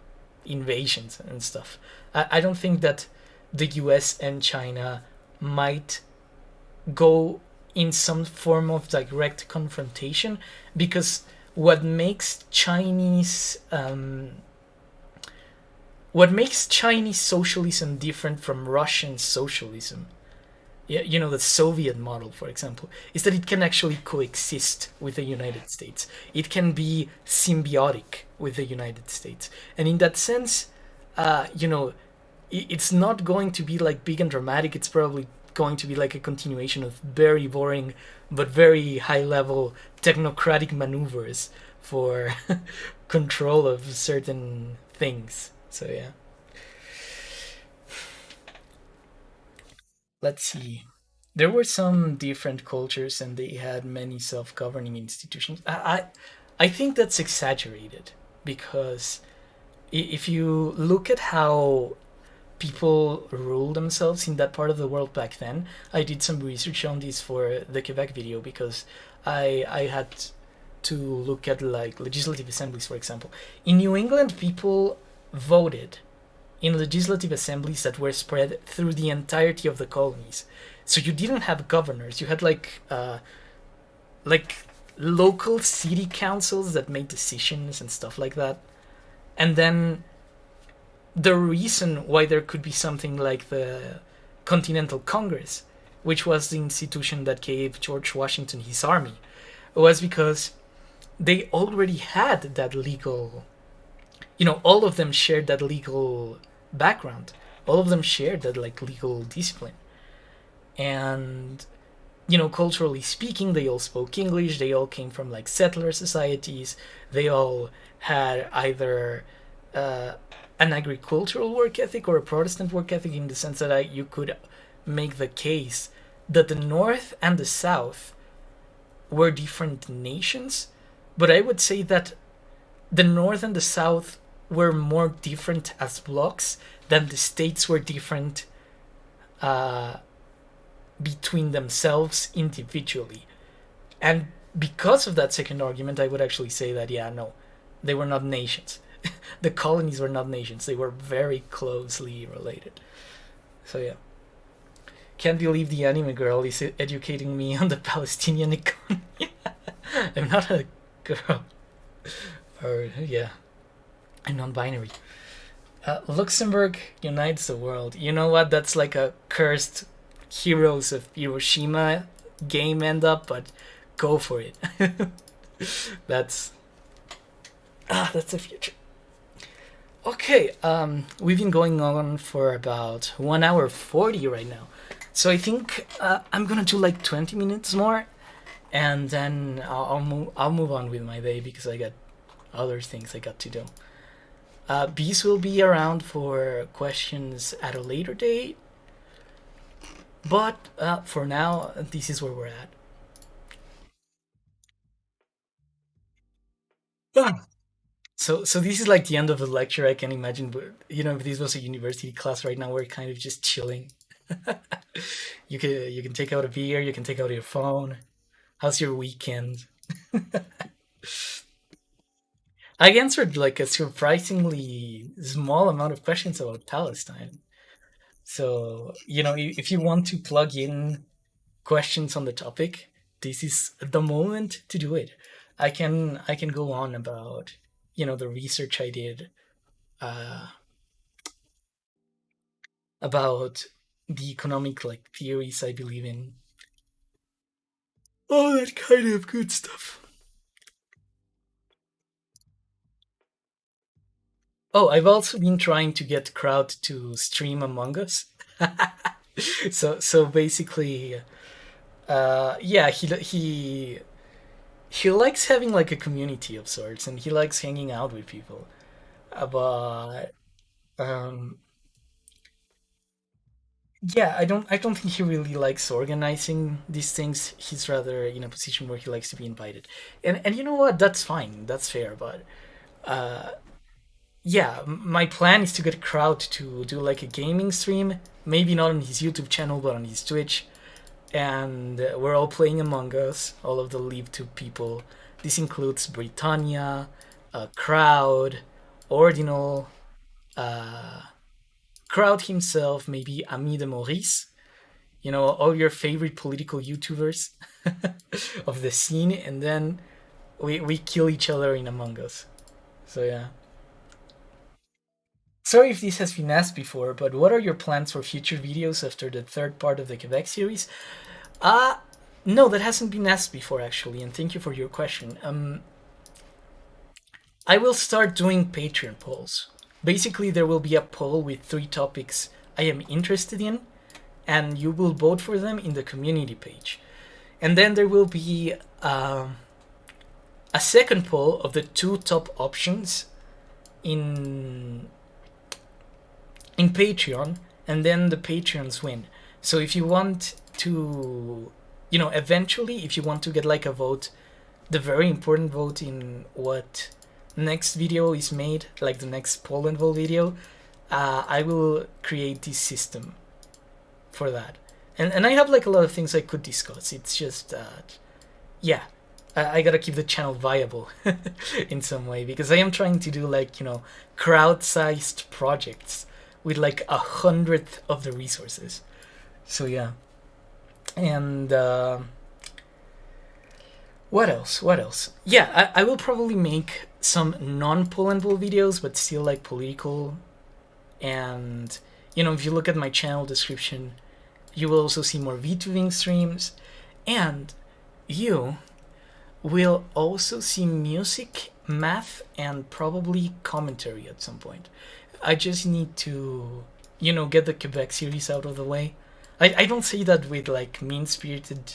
invasions and stuff. I don't think that the U.S. and China might go in some form of direct confrontation because what makes Chinese what makes Chinese socialism different from Russian socialism, yeah, you know, the Soviet model, for example, is that it can actually coexist with the United States. It can be symbiotic with the United States, and in that sense, you know, it's not going to be like big and dramatic. It's probably going to be like a continuation of very boring but very high level technocratic maneuvers for control of certain things. So yeah, let's see. There were some different cultures and they had many self-governing institutions. I think that's exaggerated because if you look at how people rule themselves in that part of the world back then, I did some research on this for the Quebec video because I had to look at like legislative assemblies, for example. In New England, people voted in legislative assemblies that were spread through the entirety of the colonies. So you didn't have governors. You had like local city councils that made decisions and stuff like that. And then the reason why there could be something like the Continental Congress, which was the institution that gave George Washington his army, was because they already had that legal, you know, all of them shared that legal background. All of them shared that like legal discipline. And you know, culturally speaking, they all spoke English. They all came from like settler societies. They all had either uh, an agricultural work ethic or a Protestant work ethic, in the sense that you could make the case that the North and the South were different nations. But I would say that the North and the South were more different as blocks than the states were different uh, between themselves individually. And because of that second argument, I would actually say that, yeah, no, they were not nations. The colonies were not nations, they were very closely related. So, yeah. Can't believe the anime girl is educating me on the Palestinian economy. I'm not a girl. Or, yeah, I'm non binary. Luxembourg unites the world. You know what? That's like a cursed Heroes of Hiroshima game end up, but go for it. that's that's the future. Okay, we've been going on for about 1 hour 40 right now, so I think I'm gonna do like 20 minutes more, and then I'll move on with my day because I got other things I got to do. Beace will be around for questions at a later date, but for now, this is where we're at. Ah. So this is like the end of the lecture. I can imagine, but you know, if this was a university class right now, we're kind of just chilling. You can take out a beer, you can take out your phone. How's your weekend? I answered like a surprisingly small amount of questions about Palestine. So, if you want to plug in questions on the topic, this is the moment to do it. I can go on about, the research I did, uh, about the economic like theories I believe in. All that kind of good stuff. Oh, I've also been trying to get Crowd to stream Among Us. So basically, yeah, he likes having like a community of sorts, and he likes hanging out with people. But um, yeah, I don't think he really likes organizing these things. He's rather in a position where he likes to be invited, and you know what? That's fine. That's fair. But uh, yeah, my plan is to get Crowd to do like a gaming stream. Maybe not on his YouTube channel, but on his Twitch. And we're all playing Among Us, all of the Leave 2 people. This includes Britannia, Crowd, Ordinal, uh, Crowd himself, maybe Ami de Maurice, all your favorite political YouTubers of the scene, and then we kill each other in Among Us. So yeah. Sorry if this has been asked before, but what are your plans for future videos after the third part of the Quebec series? Uh no, that hasn't been asked before actually, and thank you for your question. I will start doing Patreon polls. Basically, there will be a poll with 3 topics I am interested in, and you will vote for them in the community page. And then there will be a second poll of the 2 top options in Patreon, and then the Patreons win. So if you want to, eventually, if you want to get like a vote, the very important vote in what next video is made, like the next Poland vote video, I will create this system for that. And I have like a lot of things I could discuss. It's just that, yeah, I gotta keep the channel viable in some way, because I am trying to do like, crowd-sized projects with like 100th of the resources. So yeah. And what else? What else? Yeah, I will probably make some non-Poland Bowl videos, but still like political. And if you look at my channel description, you will also see more VTubing streams, and you will also see music, math, and probably commentary at some point. I just need to, get the Quebec series out of the way. I don't say that with like mean spirited,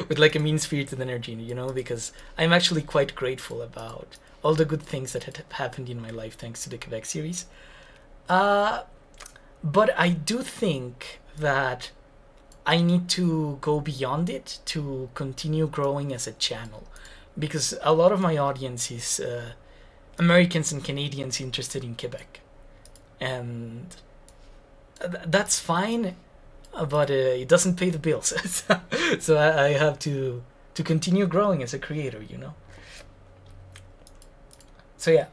with like a mean spirited energy, because I'm actually quite grateful about all the good things that had happened in my life thanks to the Quebec series. Uh, but I do think that I need to go beyond it to continue growing as a channel, because a lot of my audience is Americans and Canadians interested in Quebec, and that's fine, but it doesn't pay the bills. So I have to continue growing as a creator. So yeah,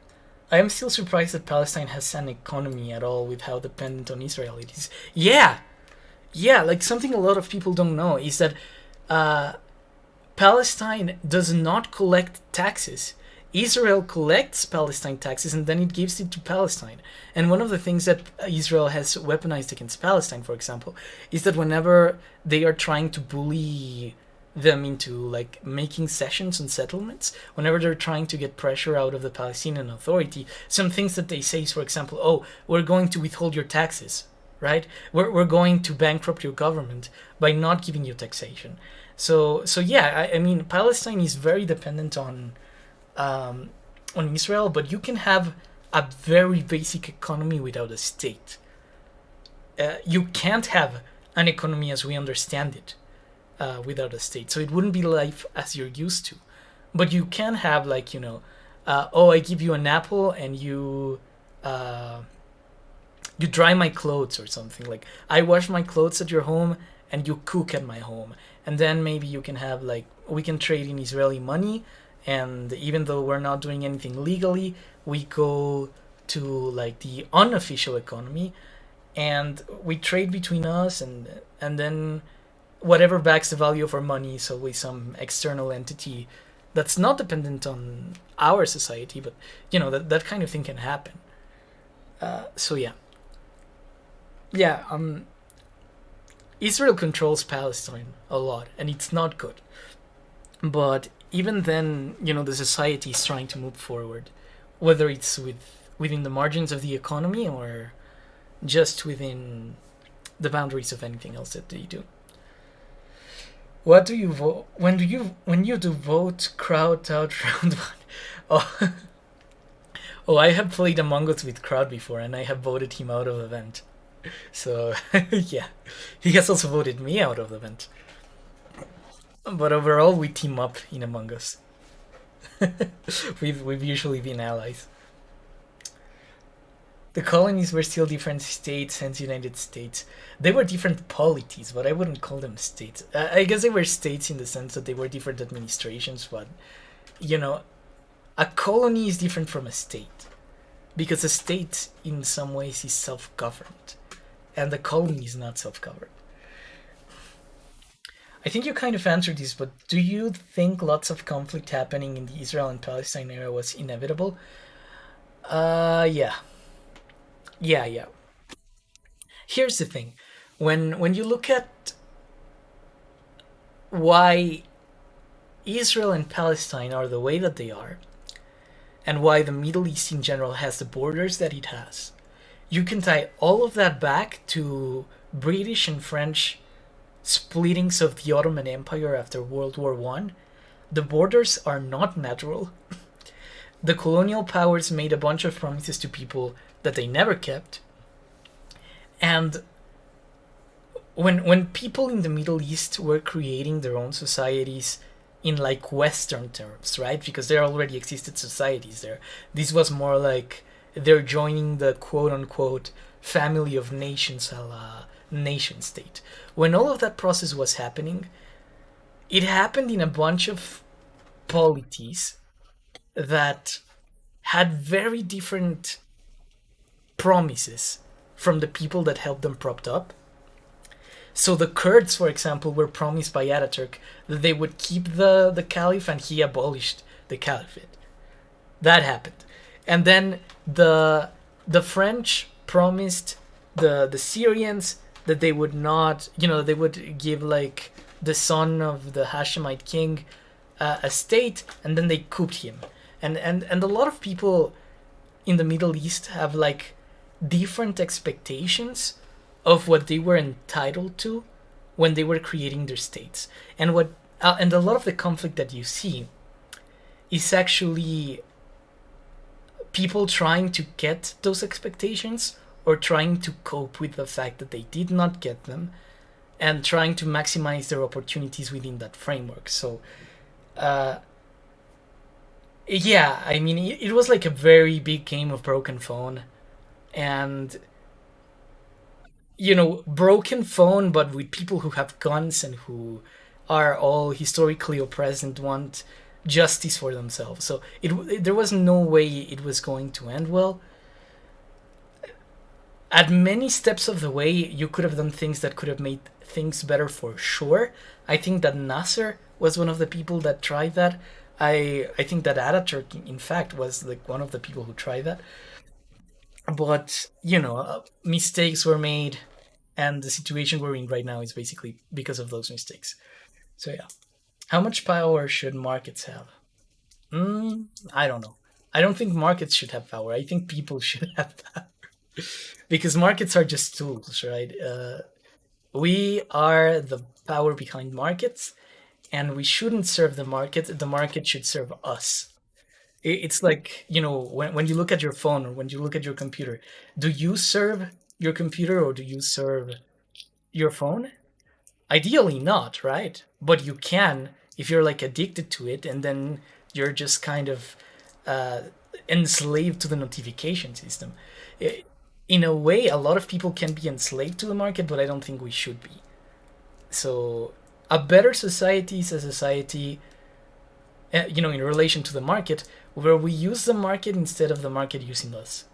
I am still surprised that Palestine has an economy at all with how dependent on Israel it is. Yeah, yeah, like something a lot of people don't know is that uh, Palestine does not collect taxes. Israel collects Palestine taxes and then it gives it to Palestine. And one of the things that Israel has weaponized against Palestine, for example, is that whenever they are trying to bully them into like making cessions and settlements, whenever they're trying to get pressure out of the Palestinian Authority, some things that they say is, for example, oh, we're going to withhold your taxes, right? We're going to bankrupt your government by not giving you taxation. So yeah, I mean, Palestine is very dependent um, on Israel, but you can have a very basic economy without a state. You can't have an economy as we understand it without a state. So it wouldn't be life as you're used to. But you can have like, oh, I give you an apple and you dry my clothes or something. Like I wash my clothes at your home and you cook at my home. And then maybe you can have like, we can trade in Israeli money, and even though we're not doing anything legally, we go to like the unofficial economy, and we trade between us, and then whatever backs the value of our money is always some external entity that's not dependent on our society, but that kind of thing can happen. So yeah, yeah. Israel controls Palestine a lot, and it's not good. But even then, the society is trying to move forward, whether it's within the margins of the economy or just within the boundaries of anything else that they do. What do you vote when you do vote crowd out round one? Oh, oh, I have played Among Us with Crowd before, and I have voted him out of the event. So yeah, he has also voted me out of the event. But overall, we team up in Among Us. We've usually been allies. The colonies were still different states since United States. They were different polities, but I wouldn't call them states. I guess they were states in the sense that they were different administrations, but you know, a colony is different from a state because a state, in some ways, is self-governed, and the colony is not self-governed. I think you kind of answered this, but do you think lots of conflict happening in the Israel and Palestine era was inevitable? Yeah, yeah. Here's the thing: when you look at why Israel and Palestine are the way that they are, and why the Middle East in general has the borders that it has, you can tie all of that back to British and French splittings of the Ottoman Empire after World War One. The borders are not natural. The colonial powers made a bunch of promises to people that they never kept. And when people in the Middle East were creating their own societies in like Western terms, right? Because there already existed societies there. This was more like they're joining the quote unquote family of nations a la nation state. When all of that process was happening, it happened in a bunch of polities that had very different promises from the people that helped them propped up. So the Kurds, for example, were promised by Ataturk that they would keep the caliph, and he abolished the caliphate. That happened. And then the French promised the Syrians that they would not, they would give like the son of the Hashemite king a state, and then they couped him. And a lot of people in the Middle East have like different expectations of what they were entitled to when they were creating their states. And a lot of the conflict that you see is actually people trying to get those expectations or trying to cope with the fact that they did not get them and trying to maximize their opportunities within that framework. So yeah, I mean, it was like a very big game of broken phone, and broken phone, but with people who have guns and who are all historically oppressed and want justice for themselves. So there was no way it was going to end well. At many steps of the way, you could have done things that could have made things better for sure. I think that Nasser was one of the people that tried that. I think that Ataturk, in fact, was like one of the people who tried that. But mistakes were made, and the situation we're in right now is basically because of those mistakes. So yeah, how much power should markets have? I don't know. I don't think markets should have power. I think people should have power because markets are just tools, right? We are the power behind markets, and we shouldn't serve the market. The market should serve us. It's like, when you look at your phone or when you look at your computer, do you serve your computer or do you serve your phone? Ideally not, right? But you can if you're like addicted to it, and then you're just kind of uh, enslaved to the notification system. In a way, a lot of people can be enslaved to the market, but I don't think we should be. So, a better society is a society in relation to the market, where we use the market instead of the market using us,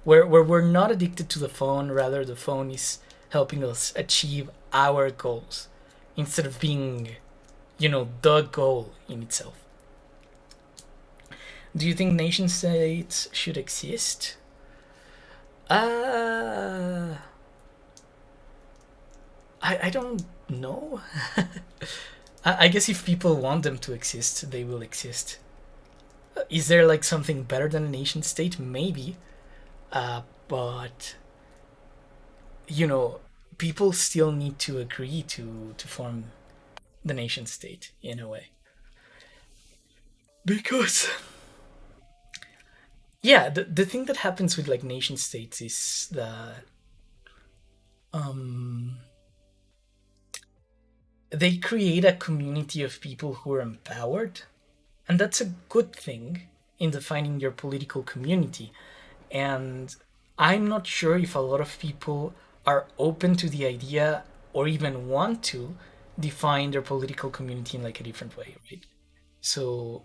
where we're not addicted to the phone, rather the phone is helping us achieve our goals instead of being, the goal in itself. Do you think nation states should exist? Uh, I don't know. I guess if people want them to exist, they will exist. Is there like something better than a nation state? Maybe. But you know, people still need to agree to form the nation state in a way. Because yeah, the thing that happens with like nation states is that um they create a community of people who are empowered, and that's a good thing in defining your political community. And I'm not sure if a lot of people are open to the idea or even want to define their political community in like a different way, right? So,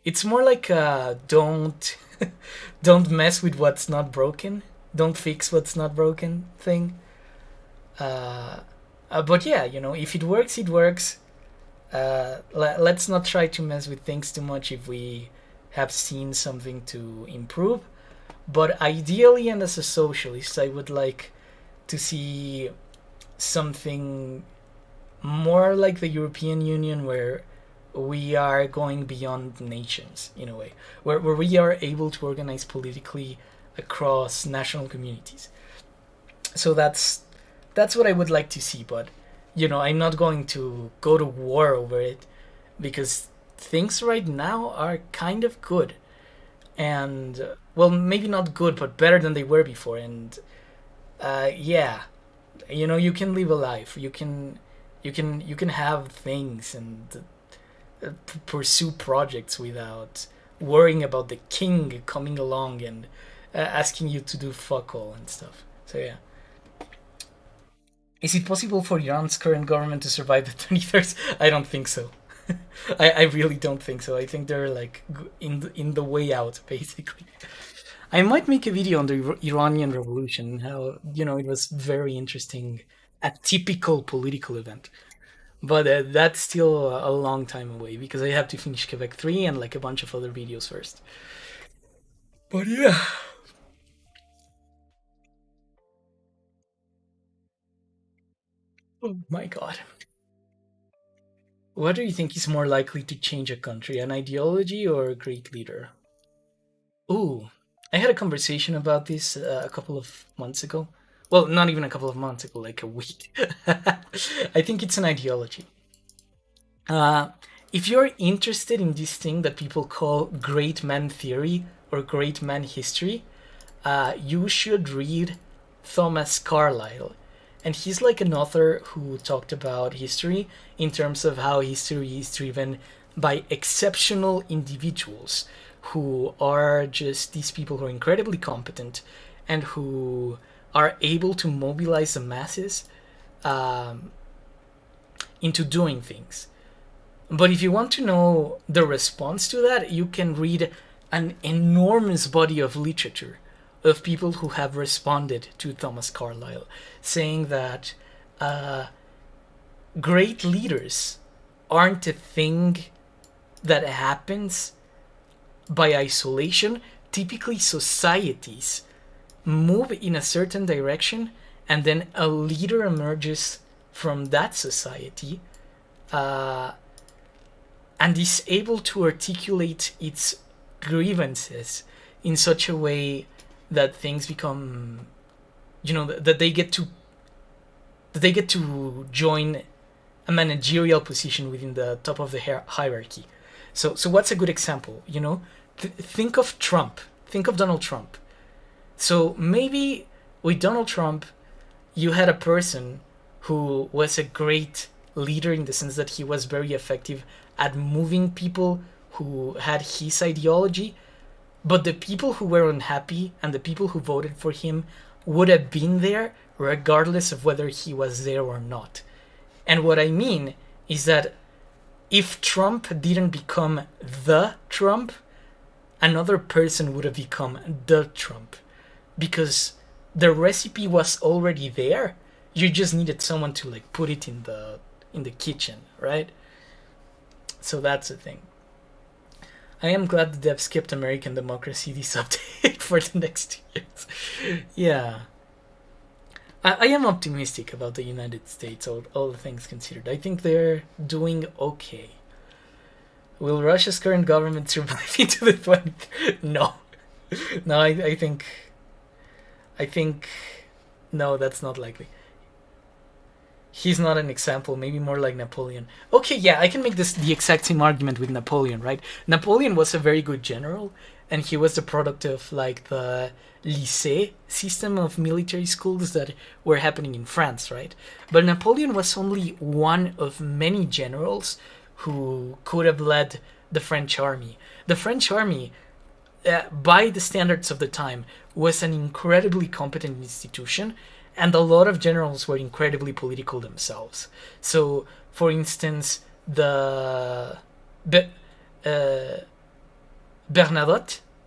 it's more like a don't mess with what's not broken, don't fix what's not broken thing. Uh, but yeah, if it works, it works. Let's not try to mess with things too much if we have seen something to improve. But ideally, and as a socialist, I would like to see something more like the European Union, where we are going beyond nations in a way, where we are able to organize politically across national communities. So that's what I would like to see. But I'm not going to go to war over it, because things right now are kind of good, and well, maybe not good, but better than they were before. And yeah, you can live a life, you can have things, and pursue projects without worrying about the king coming along and asking you to do fuck all and stuff. So yeah. Is it possible for Iran's current government to survive the 23rd? I don't think so. I really don't think so. I think they're like in the way out, basically. I might make a video on the Iranian Revolution, how it was very interesting, a typical political event. But that's still a long time away, because I have to finish Quebec 3 and like a bunch of other videos first. But yeah. Oh my god. What do you think is more likely to change a country, an ideology or a great leader? Ooh, I had a conversation about this a couple of months ago. Well, not even a couple of months ago, like a week. I think it's an ideology. Uh, if you're interested in this thing that people call great man theory or great man history, you should read Thomas Carlyle. And he's like an author who talked about history in terms of how history is driven by exceptional individuals who are just these people who are incredibly competent and who are able to mobilize the masses um, into doing things. But if you want to know the response to that, you can read an enormous body of literature of people who have responded to Thomas Carlyle, saying that uh, great leaders aren't a thing that happens by isolation. Typically, societies move in a certain direction, and then a leader emerges from that society uh, and is able to articulate its grievances in such a way that things become, that they get to join a managerial position within the top of the hierarchy. So what's a good example? Think of Trump. Think of Donald Trump. So maybe with Donald Trump, you had a person who was a great leader in the sense that he was very effective at moving people who had his ideology, but the people who were unhappy and the people who voted for him would have been there regardless of whether he was there or not. And what I mean is that if Trump didn't become the Trump, another person would have become the Trump, because the recipe was already there. You just needed someone to like put it in the kitchen, right? So that's the thing. I am glad the devs skipped American democracy this update for the next 2 years. Yeah. I am optimistic about the United States, all the things considered. I think they're doing okay. Will Russia's current government survive into the 20th? No. No, I think... No, that's not likely. He's not an example, maybe more like Napoleon. Okay, yeah, I can make this the exact same argument with Napoleon, right? Napoleon was a very good general, and he was the product of like the lycée system of military schools that were happening in France, right? But Napoleon was only one of many generals who could have led the French army. The French army, by the standards of the time, was an incredibly competent institution, and a lot of generals were incredibly political themselves. So, for instance, Bernadotte,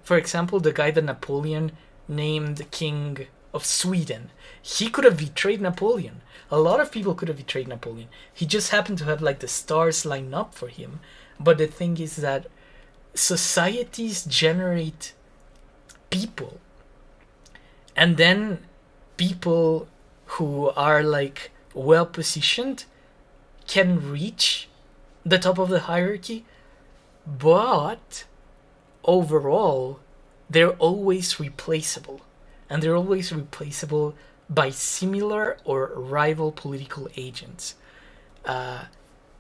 for example, the guy that Napoleon named King of Sweden, he could have betrayed Napoleon. A lot of people could have betrayed Napoleon. He just happened to have like the stars line up for him. But the thing is that societies generate people, and then people who are like well positioned can reach the top of the hierarchy, but overall they're always replaceable, and they're always replaceable by similar or rival political agents.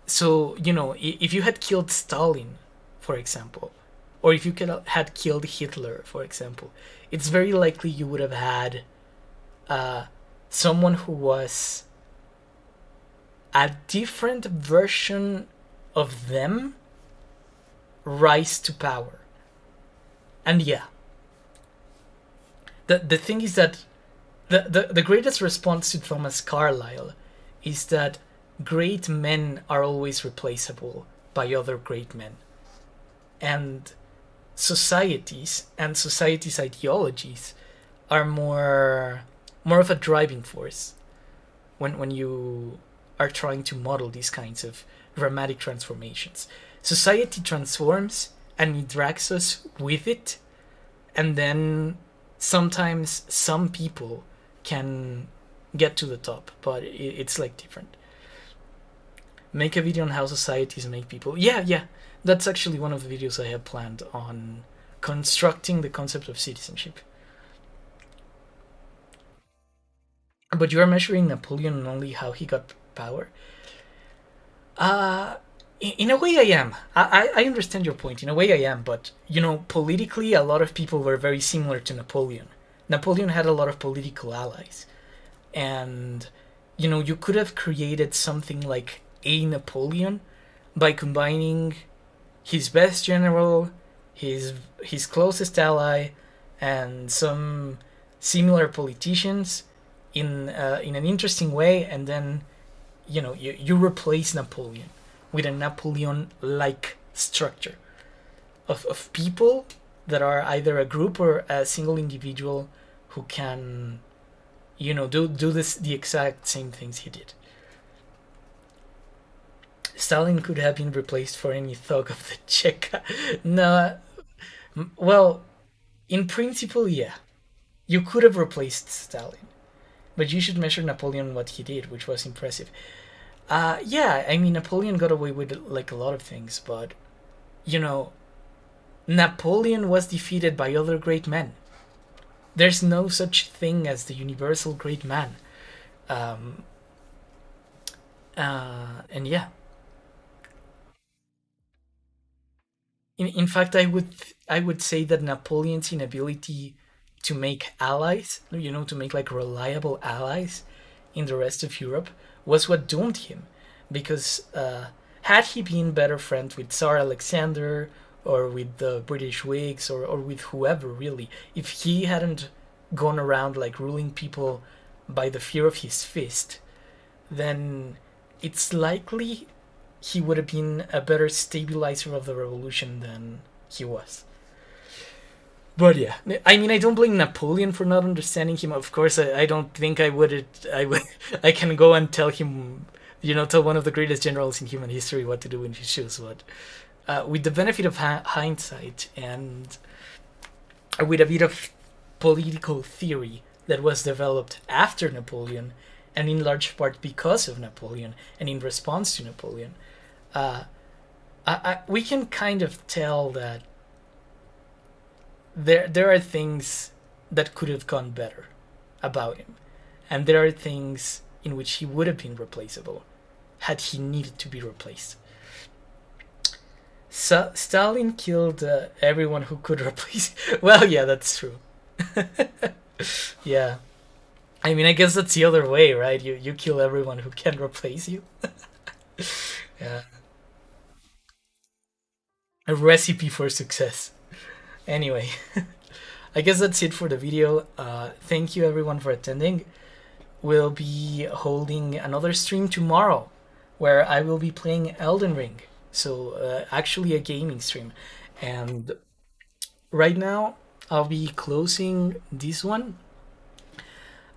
So, you know, if you had killed Stalin, for example, or if you had killed Hitler, for example, it's very likely you would have had someone who was a different version of them rise to power. And yeah, the thing is that the greatest response to Thomas Carlyle is that great men are always replaceable by other great men. And societies and societies' ideologies are more of a driving force when you are trying to model these kinds of dramatic transformations. Society transforms and it drags us with it, and then sometimes some people can get to the top, but it's like different. Make a video on how societies make people. Yeah, that's actually one of the videos I have planned on constructing the concept of citizenship. But you are measuring Napoleon on only how he got power? In a way I am. I understand your point. In a way I am, but, you know, politically a lot of people were very similar to Napoleon. Napoleon had a lot of political allies. And, you know, you could have created something like a Napoleon by combining his best general, his closest ally, and some similar politicians in an interesting way, and then, you know, you replace Napoleon with a Napoleon-like structure of people that are either a group or a single individual who can, you know, do the exact same things he did. Stalin could have been replaced for any thug of the Cheka. No, well, in principle, yeah. You could have replaced Stalin. But you should measure Napoleon what he did, which was impressive. Yeah, I mean, Napoleon got away with like a lot of things, but, you know, Napoleon was defeated by other great men. There's no such thing as the universal great man. And yeah. In fact, I would say that Napoleon's inability to make allies, you know, to make like reliable allies in the rest of Europe, was what doomed him. Because had he been better friends with Tsar Alexander or with the British Whigs or with whoever, really, if he hadn't gone around like ruling people by the fear of his fist, then it's likely he would have been a better stabilizer of the revolution than he was. But yeah, I mean, I don't blame Napoleon for not understanding him. Of course, I don't think I would. I would. I can go and tell him, tell one of the greatest generals in human history what to do in his shoes. But with the benefit of hindsight and with a bit of political theory that was developed after Napoleon, and in large part because of Napoleon and in response to Napoleon, uh, we can kind of tell that there are things that could have gone better about him, and there are things in which he would have been replaceable had he needed to be replaced. Stalin killed everyone who could replace. Well, yeah, that's true. Yeah, I mean, I guess that's the other way, right? You kill everyone who can replace you. Yeah, a recipe for success. Anyway, I guess that's it for the video. Thank you everyone for attending. We'll be holding another stream tomorrow where I will be playing Elden Ring. So, actually, a gaming stream. And right now, I'll be closing this one.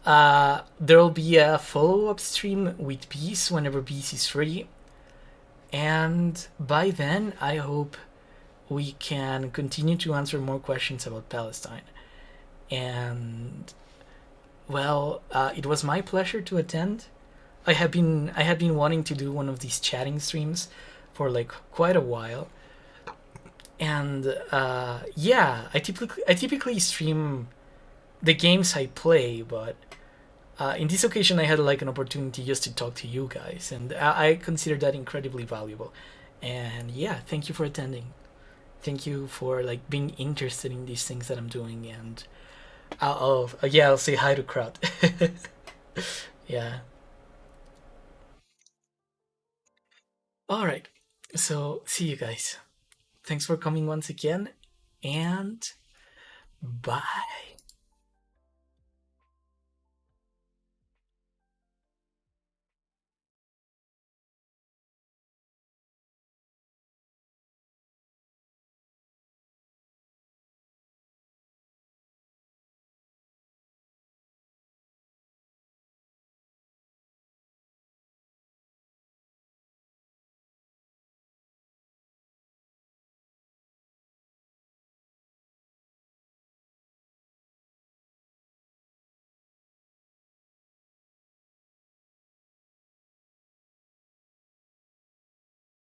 There'll be a follow up stream with Beace whenever Beace is free. And by then, I hope we can continue to answer more questions about Palestine. And well, it was my pleasure to attend. I had been wanting to do one of these chatting streams for like quite a while, and yeah, I typically stream the games I play, but in this occasion I had like an opportunity just to talk to you guys, and I consider that incredibly valuable. And yeah, thank you for attending. Thank you for like being interested in these things that I'm doing, and yeah, I'll say hi to crowd. Yeah. All right. So see you guys. Thanks for coming once again, and bye.